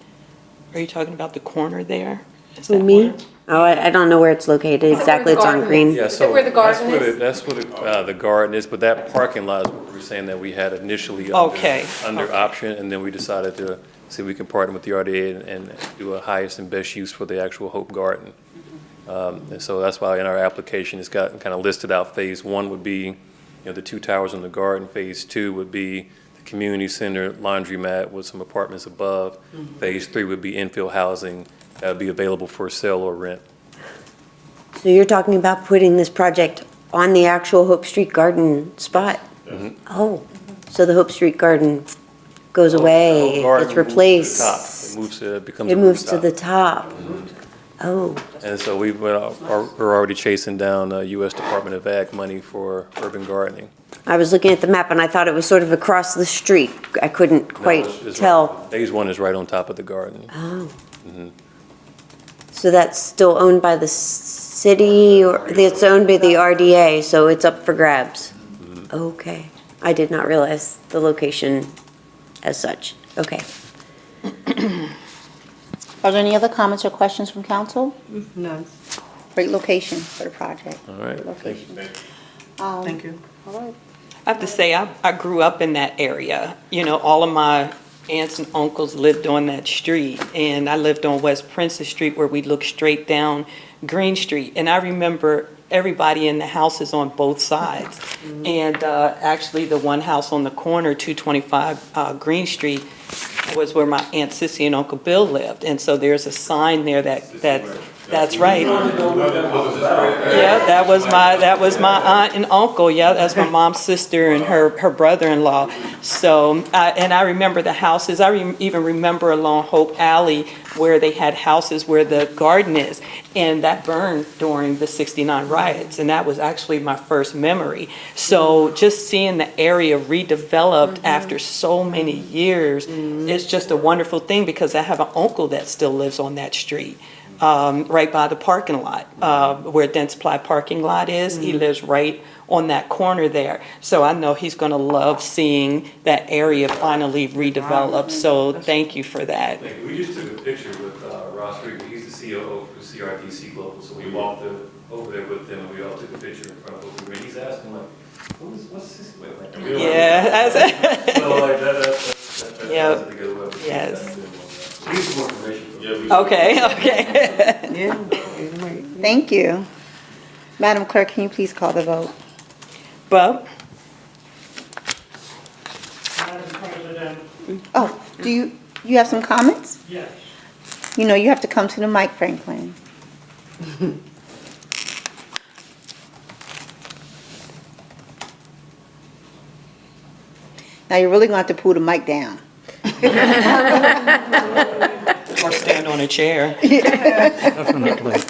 S3: Are you talking about the corner there? Is
S5: Who,
S3: that
S5: me?
S3: where-
S5: Oh, I don't know where it's located exactly, it's on Green.
S14: Yeah,
S12: Is
S14: so
S12: it where the
S14: that's
S12: garden
S14: where
S12: is?
S14: that's where the garden is, but that parking lot is what we were saying that we had initially
S3: Okay,
S14: under
S3: okay.
S14: option, and then we decided to see if we can partner with the RDA and do a highest and best use for the actual Hope Garden. And so that's why in our application, it's got kind of listed out, phase one would be, the 2 towers in the garden. Phase two would be the community center laundromat with some apartments above. Phase three would be infill housing that would be available for sale or rent.
S5: So you're talking about putting this project on the actual Hope Street Garden spot? Oh, so the Hope Street Garden goes away,
S14: The garden
S5: it's
S14: moves to the
S5: replaced?
S14: top. It moves to, becomes
S5: It
S14: a
S5: moves to
S14: rooftop.
S5: the top? Oh,
S14: And so we're already chasing down U.S. Department of Ag money for urban gardening.
S5: I was looking at the map and I thought it was sort of across the street. I couldn't
S14: No,
S5: quite
S14: it's
S5: tell.
S14: right- Phase one is right on top of the garden.
S5: Oh. So that's still owned by the city, or it's owned by the RDA, so it's up for grabs? Okay. I did not realize the location as such. Okay.
S1: Are there any other comments or questions from council?
S15: None.
S1: Great location for the project.
S14: All right,
S1: Great
S14: thank
S1: location.
S14: you.
S15: Thank you.
S1: All right.
S3: I have to say, I grew up in that area. All of my aunts and uncles lived on that street, and I lived on West Princess Street where we looked straight down Green Street. And I remember everybody in the houses on both sides. And actually, the one house on the corner, 225 Green Street, was where my Aunt Sissy and Uncle Bill lived. And so there's a sign there that's right. Yeah, that was my aunt and uncle. Yeah, that's my mom's sister and her brother-in-law. So, and I remember the houses. I even remember along Hope Alley where they had houses where the garden is. And that burned during the '69 riots. And that was actually my first memory. So just seeing the area redeveloped after so many years, it's just a wonderful thing because I have an uncle that still lives on that street. Right by the parking lot, where Dense Supply parking lot is. He lives right on that corner there. So I know he's gonna love seeing that area finally redeveloped. So thank you for that.
S14: We just took a picture with Ross Reed. He's the COO for CRDC Global. So we walked over there with him and we all took a picture in front of him. And he's asking like, what's this?
S3: Yeah, that's it.
S14: So like that's
S3: Yep.
S14: a good way.
S3: Yes.
S14: Need some more information.
S3: Okay.
S15: Yeah.
S1: Thank you. Madam Clerk, can you please call the vote?
S3: Bub?
S2: Madam President,
S1: Oh, do you have some comments?
S2: yes.
S1: You have to come to the mic, Franklin. Now you're really going to have to pull the mic down.
S3: Or stand on a chair.
S2: Definitely.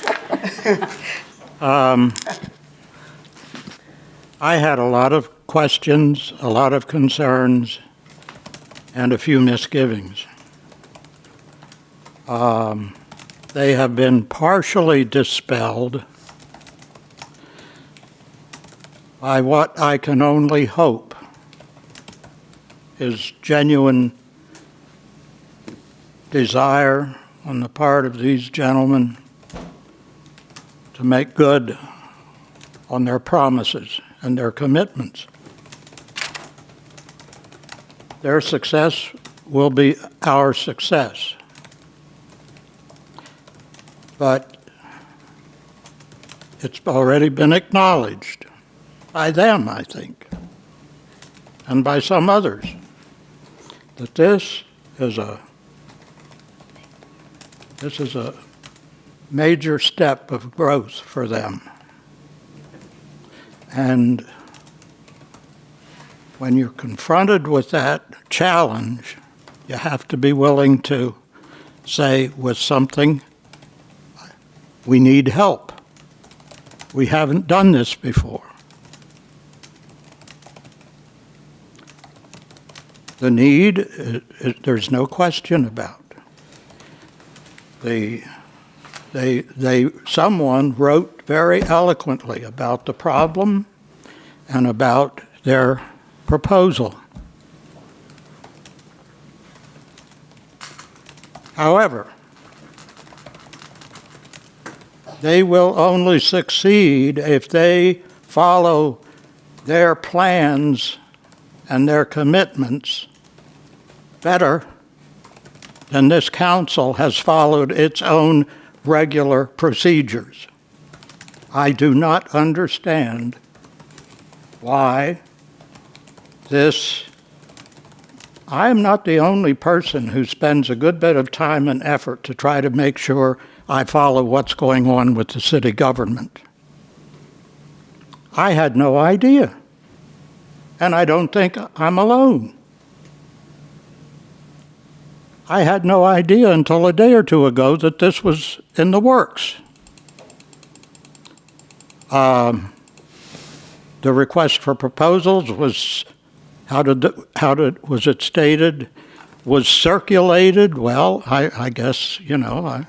S2: I had a lot of questions, a lot of concerns, and a few misgivings. They have been partially dispelled by what I can only hope is genuine desire on the part of these gentlemen to make good on their promises and their commitments. Their success will be our success. But it's already been acknowledged by them, I think, and by some others, that this is a major step of growth for them. And when you're confronted with that challenge, you have to be willing to say with something, we need help. We haven't done this before. The need, there's no question about. The someone wrote very eloquently about the problem and about their proposal. However, they will only succeed if they follow their plans and their commitments better than this council has followed its own regular procedures. I do not understand why I am not the only person who spends a good bit of time and effort to try to make sure I follow what's going on with the city government. I had no idea, and I don't think I'm alone. I had no idea until a day or two ago that this was in the works. The request for proposals was, was it stated, was circulated? Well, I guess, I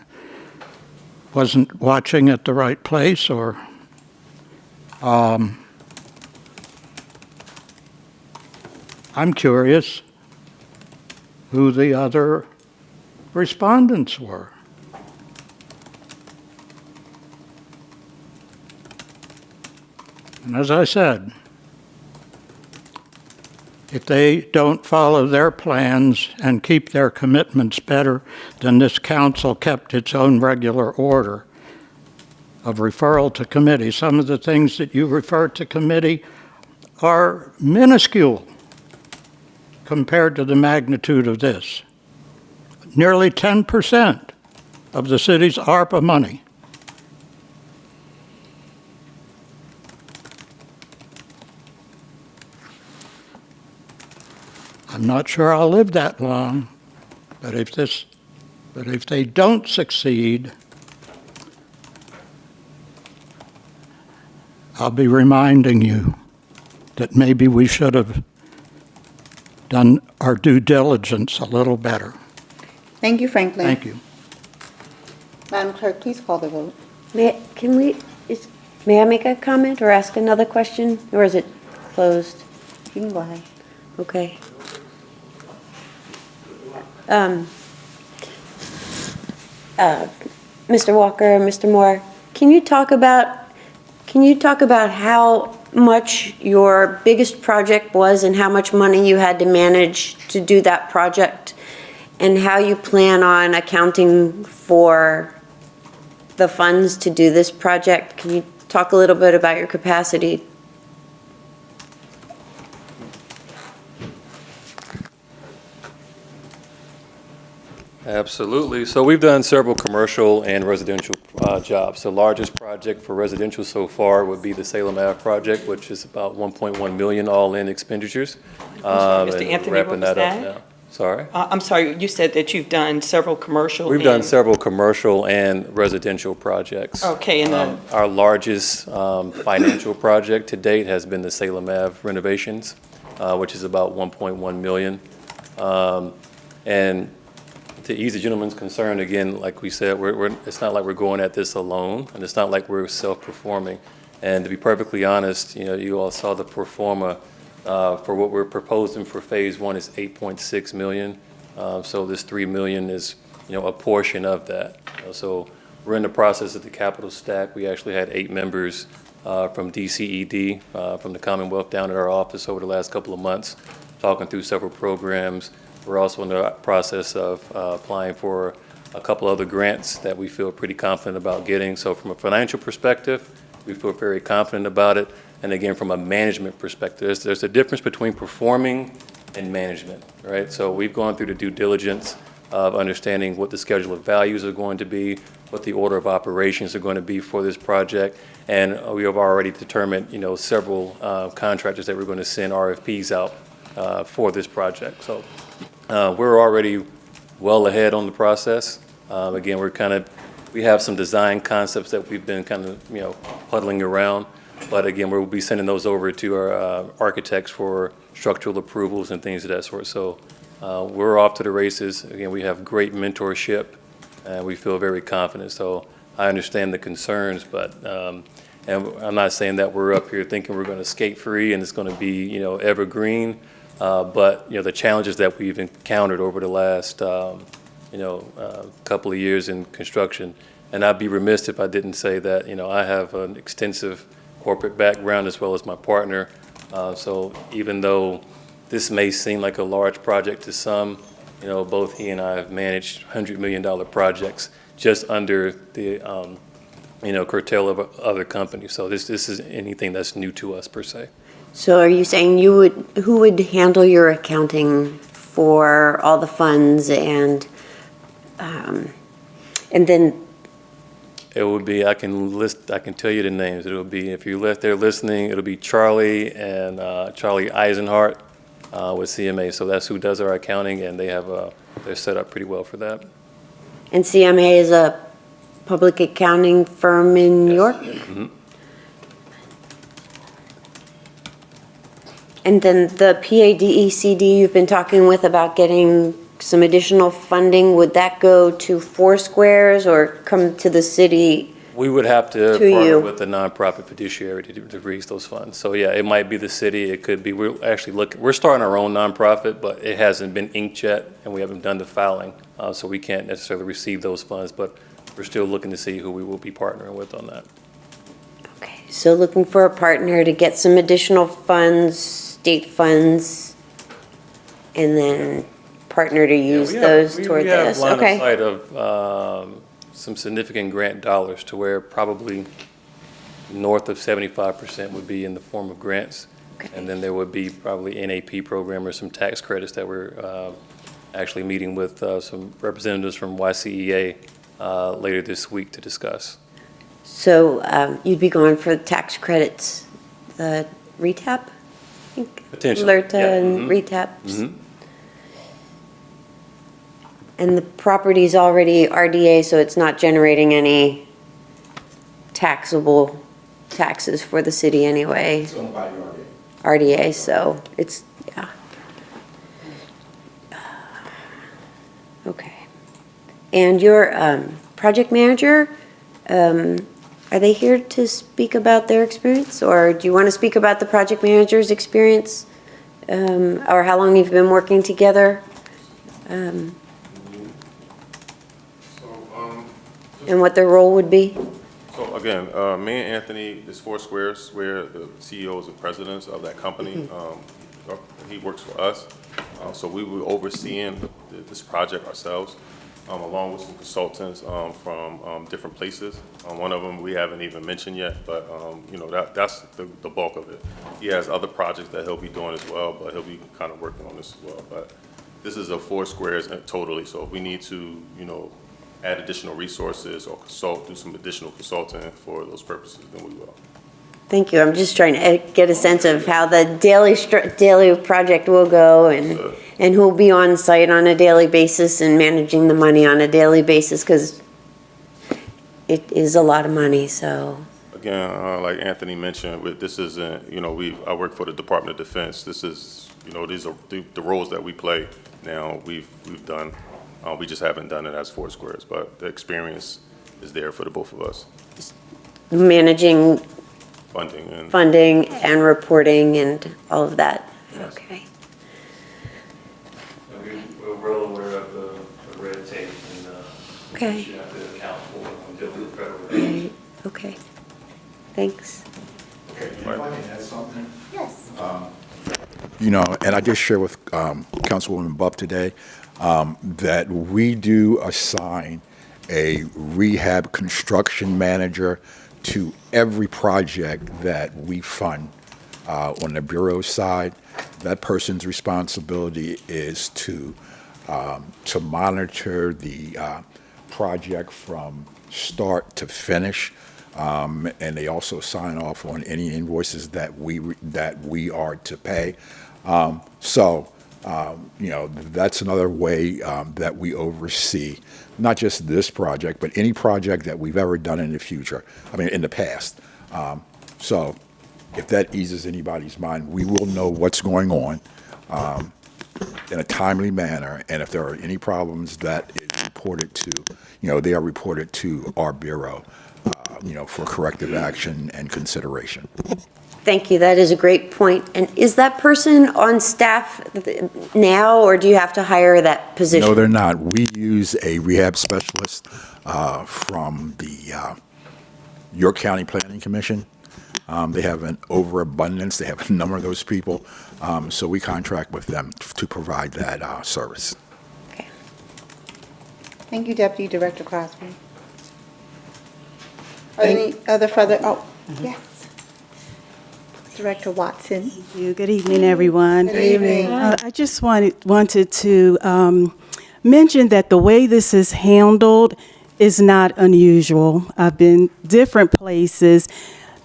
S2: wasn't watching at the right place, or I'm curious who the other respondents were. And as I said, if they don't follow their plans and keep their commitments better than this council kept its own regular order of referral to committee, some of the things that you refer to committee are minuscule compared to the magnitude of this. Nearly 10% of the city's ARPA money. I'm not sure I'll live that long, but if they don't succeed, I'll be reminding you that maybe we should have done our due diligence a little better.
S1: Thank you, Franklin.
S2: Thank you.
S1: Madam Clerk, please call the vote.
S5: May I make a comment or ask another question, or is it closed?
S1: You can go ahead.
S5: Okay. Mr. Walker, Mr. Moore, can you talk about how much your biggest project was and how much money you had to manage to do that project, and how you plan on accounting for the funds to do this project? Can you talk a little bit about your capacity?
S14: Absolutely. So we've done several commercial and residential jobs. The largest project for residential so far would be the Salem Ave project, which is about 1.1 million all-in expenditures.
S3: Mr.
S14: And
S3: Anthony,
S14: wrapping
S3: what was
S14: that up
S3: that?
S14: now. Sorry?
S3: I'm sorry, you said that you've done several commercial.
S14: We've done several commercial and residential projects.
S3: Okay, and
S14: our largest financial project to date has been the Salem Ave renovations, which is about 1.1 million. And to ease the gentleman's concern, again, like we said, it's not like we're going at this alone, and it's not like we're self-performing. And to be perfectly honest, you all saw the pro forma for what we're proposing for phase one is 8.6 million. So this 3 million is, a portion of that. So we're in the process of the capital stack. We actually had 8 members from DCED, from the Commonwealth, down at our office over the last couple of months, talking through several programs. We're also in the process of applying for a couple other grants that we feel pretty confident about getting. So from a financial perspective, we feel very confident about it. And again, from a management perspective, there's a difference between performing and management, right? So we've gone through the due diligence of understanding what the schedule of values are going to be, what the order of operations are going to be for this project. And we have already determined, several contractors that we're going to send RFPs out for this project. So we're already well ahead on the process. Again, we have some design concepts that we've been puddling around, but again, we'll be sending those over to our architects for structural approvals and things of that sort. So we're off to the races. Again, we have great mentorship, and we feel very confident. So I understand the concerns, but, and I'm not saying that we're up here thinking we're going to skate free and it's going to be, you know, evergreen. But, you know, the challenges that we've encountered over the last, couple of years in construction. And I'd be remiss if I didn't say that, you know, I have an extensive corporate background as well as my partner. So even though this may seem like a large project to some, you know, both he and I have managed $100 million projects just under the, curtail of other companies. So this is anything that's new to us per se.
S5: So are you saying who would handle your accounting for all the funds and then?
S14: It would be, I can tell you the names. It'll be, if you're left there listening, it'll be Charlie and Charlie Eisenhart with CMA. So that's who does our accounting, and they're set up pretty well for that.
S5: And CMA is a public accounting firm in New York?
S14: Mm-hmm.
S5: And then the PADECD you've been talking with about getting some additional funding, would that go to Four Squares or come to the city?
S14: We would have to
S5: To you.
S14: partner with a nonprofit fiduciary to raise those funds. So yeah, it might be the city, it could be, we're starting our own nonprofit, but it hasn't been inked yet, and we haven't done the filing, so we can't necessarily receive those funds, but we're still looking to see who we will be partnering with on that.
S5: Okay, so looking for a partner to get some additional funds, state funds, and then partner to use those toward this.
S14: We have line
S5: Okay.
S14: of sight of some significant grant dollars to where probably north of 75% would be in the form of grants.
S5: Okay.
S14: And then there would be probably NAP program or some tax credits that we're actually meeting with some representatives from YCEA later this week to discuss.
S5: So you'd be going for the tax credits, the RETAP? I think
S14: Potentially,
S5: LRTA
S14: yeah.
S5: and
S14: Mhm.
S5: RETAP.
S14: Mhm.
S5: And the property's already RDA, so it's not generating any taxable taxes for the city anyway.
S13: It's owned by the
S5: RDA, so it's, yeah. Okay. And your project manager, are they here to speak about their experience? Or do you want to speak about the project manager's experience? Or how long you've been working together? And what their role would be?
S16: So again, me and Anthony is Four Squares. We're the CEOs and presidents of that company. He works for us. So we were overseeing this project ourselves, along with some consultants from different places. One of them we haven't even mentioned yet, but that's the bulk of it. He has other projects that he'll be doing as well, but he'll be kind of working on this as well. But this is a Four Squares totally. So if we need to, add additional resources or do some additional consulting for those purposes, then we will.
S5: Thank you. I'm just trying to get a sense of how the daily project will go and who'll be on site on a daily basis and managing the money on a daily basis, because it is a lot of money, so.
S16: Again, like Anthony mentioned, this isn't, I work for the Department of Defense. This is, these are the roles that we play now. We've done. We just haven't done it as Four Squares, but the experience is there for the both of us.
S5: Managing
S16: funding
S5: and reporting and all of that.
S16: Yes.
S5: Okay.
S14: We're well aware of the red tape and
S5: Okay.
S14: what you have to account for when dealing with federal
S5: Right.
S14: regs.
S5: Okay. Thanks.
S13: Okay, if I can add something? Yes. And I just shared with Councilwoman Buff today that we do assign a rehab construction manager to every project that we fund on the Bureau side. That person's responsibility is to monitor the project from start to finish. And they also sign off on any invoices that we are to pay. That's another way that we oversee not just this project, but any project that we've ever done in the past. So if that eases anybody's mind, we will know what's going on in a timely manner, and if there are any problems that is reported reported to, they are reported to our bureau, for corrective action and consideration.
S5: Thank you. That is a great point. And is that person on staff now, or do you have to hire that position?
S13: No, they're not. We use a rehab specialist from the York County Planning Commission. They have an overabundance. They have a number of those people. So we contract with them to provide that service.
S5: Okay.
S1: Thank you, Deputy Director Crosby. Are there any other further, yes. Director Watson.
S17: Thank you. Good evening, everyone.
S1: Good evening.
S17: I just wanted to mention that the way this is handled is not unusual. I've been different places.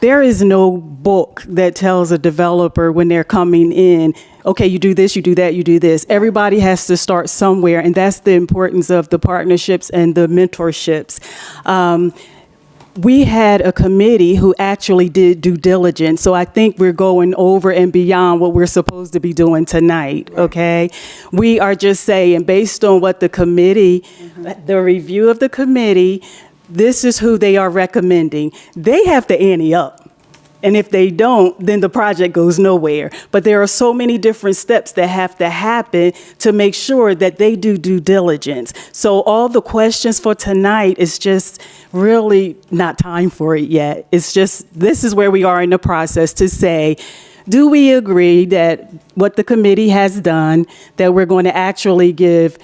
S17: There is no book that tells a developer when they're coming in, okay, you do this, you do that, you do this. Everybody has to start somewhere, and that's the importance of the partnerships and the mentorships. We had a committee who actually did due diligence, so I think we're going over and beyond what we're supposed to be doing tonight, okay? We are just saying, based on what the committee, the review of the committee, this is who they are recommending. They have to ante up. And if they don't, then the project goes nowhere. But there are so many different steps that have to happen to make sure that they do due diligence. So all the questions for tonight is just really not time for it yet. It's just, this is where we are in the process to say, do we agree that what the committee has done, that we're going to actually give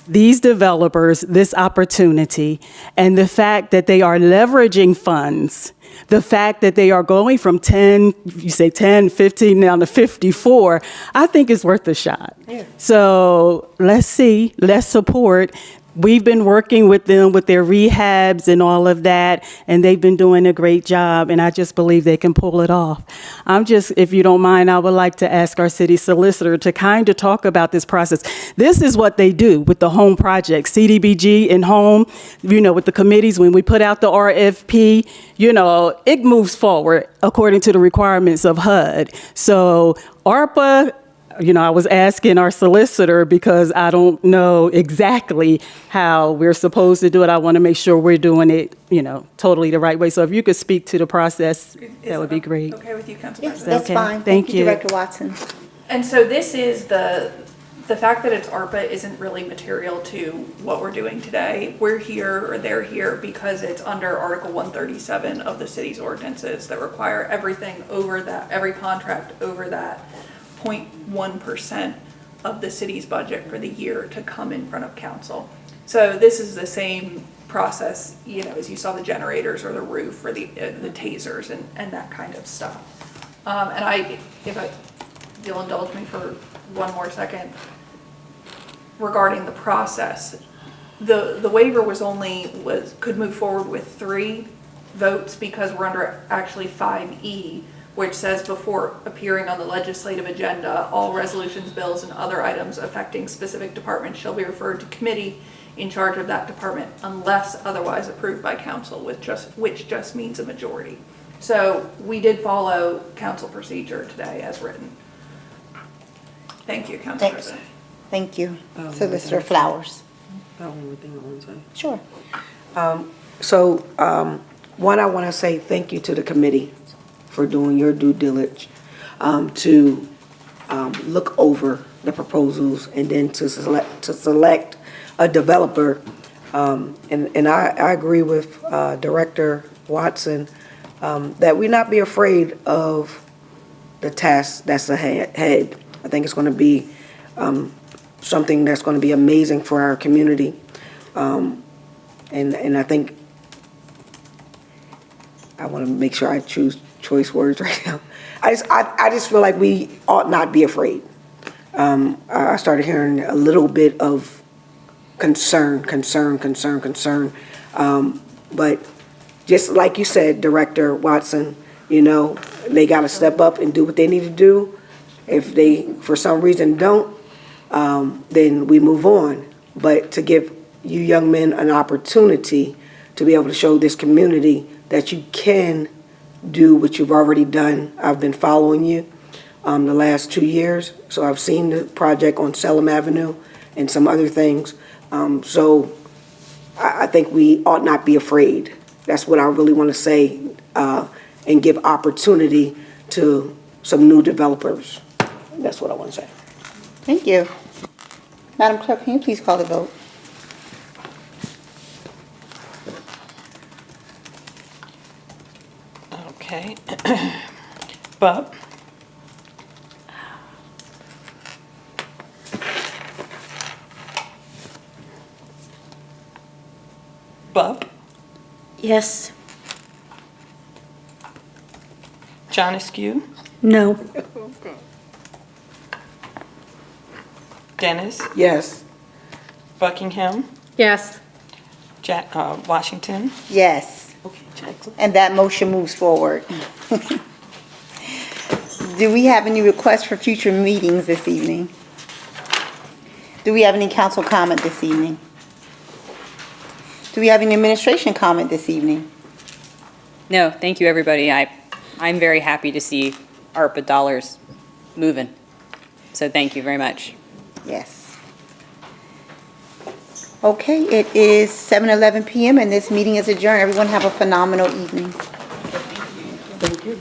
S17: these developers this opportunity, and the fact that they are leveraging funds, the fact that they are going from 10, you say 10, 15, down to 54, I think is worth a shot. Yeah. So let's see, let's support. We've been working with them with their rehabs and all of that, and they've been doing a great job, and I just believe they can pull it off. If you don't mind, I would like to ask our city solicitor to kind of talk about this process. This is what they do with the home projects, CDBG and home, with the committees. When we put out the RFP, it moves forward according to the requirements of HUD. So ARPA, I was asking our solicitor because I don't know exactly how we're supposed to do it. I want to make sure we're doing it, totally the right way. So if you could speak to the process, that would be great.
S12: Okay with you, Council
S1: Yes,
S12: President?
S1: that's fine.
S17: Thank you.
S1: Director Watson.
S12: And so this is the fact that it's ARPA isn't really material to what we're doing today. We're here, or they're here, because it's under Article 137 of the city's ordinances that require everything over that, every contract over that 0.1% of the city's budget for the year to come in front of council. So this is the same process, as you saw the generators or the roof or the tasers and that kind of stuff. If you'll indulge me for one more second, regarding the process, the waiver could move forward with 3 votes because we're under actually 5E, which says before appearing on the legislative agenda, all resolutions, bills, and other items affecting specific departments shall be referred to committee in charge of that department unless otherwise approved by council, which just means a majority. So we did follow council procedure today as written. Thank you, Council President.
S1: Thank you. Solicitor Flowers.
S15: One more thing I want to say.
S1: Sure.
S15: One, I want to say thank you to the committee for doing your due diligence to look over the proposals and then to select a developer. And I agree with Director Watson that we not be afraid of the task that's ahead. I think it's going to be something that's going to be amazing for our community. And I think I want to make sure I choose choice words right now. I just feel like we ought not be afraid. I started hearing a little bit of concern. But just like you said, Director Watson, they got to step up and do what they need to do. If they, for some reason, don't, then we move on. But to give you young men an opportunity to be able to show this community that you can do what you've already done. I've been following you the last 2 years, so I've seen the project on Salem Avenue and some other things. So I think we ought not be afraid. That's what I really want to say, and give opportunity to some new developers. That's what I want to say.
S1: Thank you. Madam Clerk, can you please call the vote?
S3: Okay. Bub? Bub?
S5: Yes.
S3: John Askew?
S7: No.
S3: Dennis?
S15: Yes.
S3: Buckingham?
S7: Yes.
S3: Washington?
S1: Yes. And that motion moves forward. Do we have any requests for future meetings this evening? Do we have any council comment this evening? Do we have any administration comment this evening?
S18: No, thank you, everybody. I'm very happy to see ARPA dollars moving. So thank you very much.
S1: Yes. Okay, it is 7:11 PM and this meeting is adjourned. Everyone have a phenomenal evening.
S15: Thank you.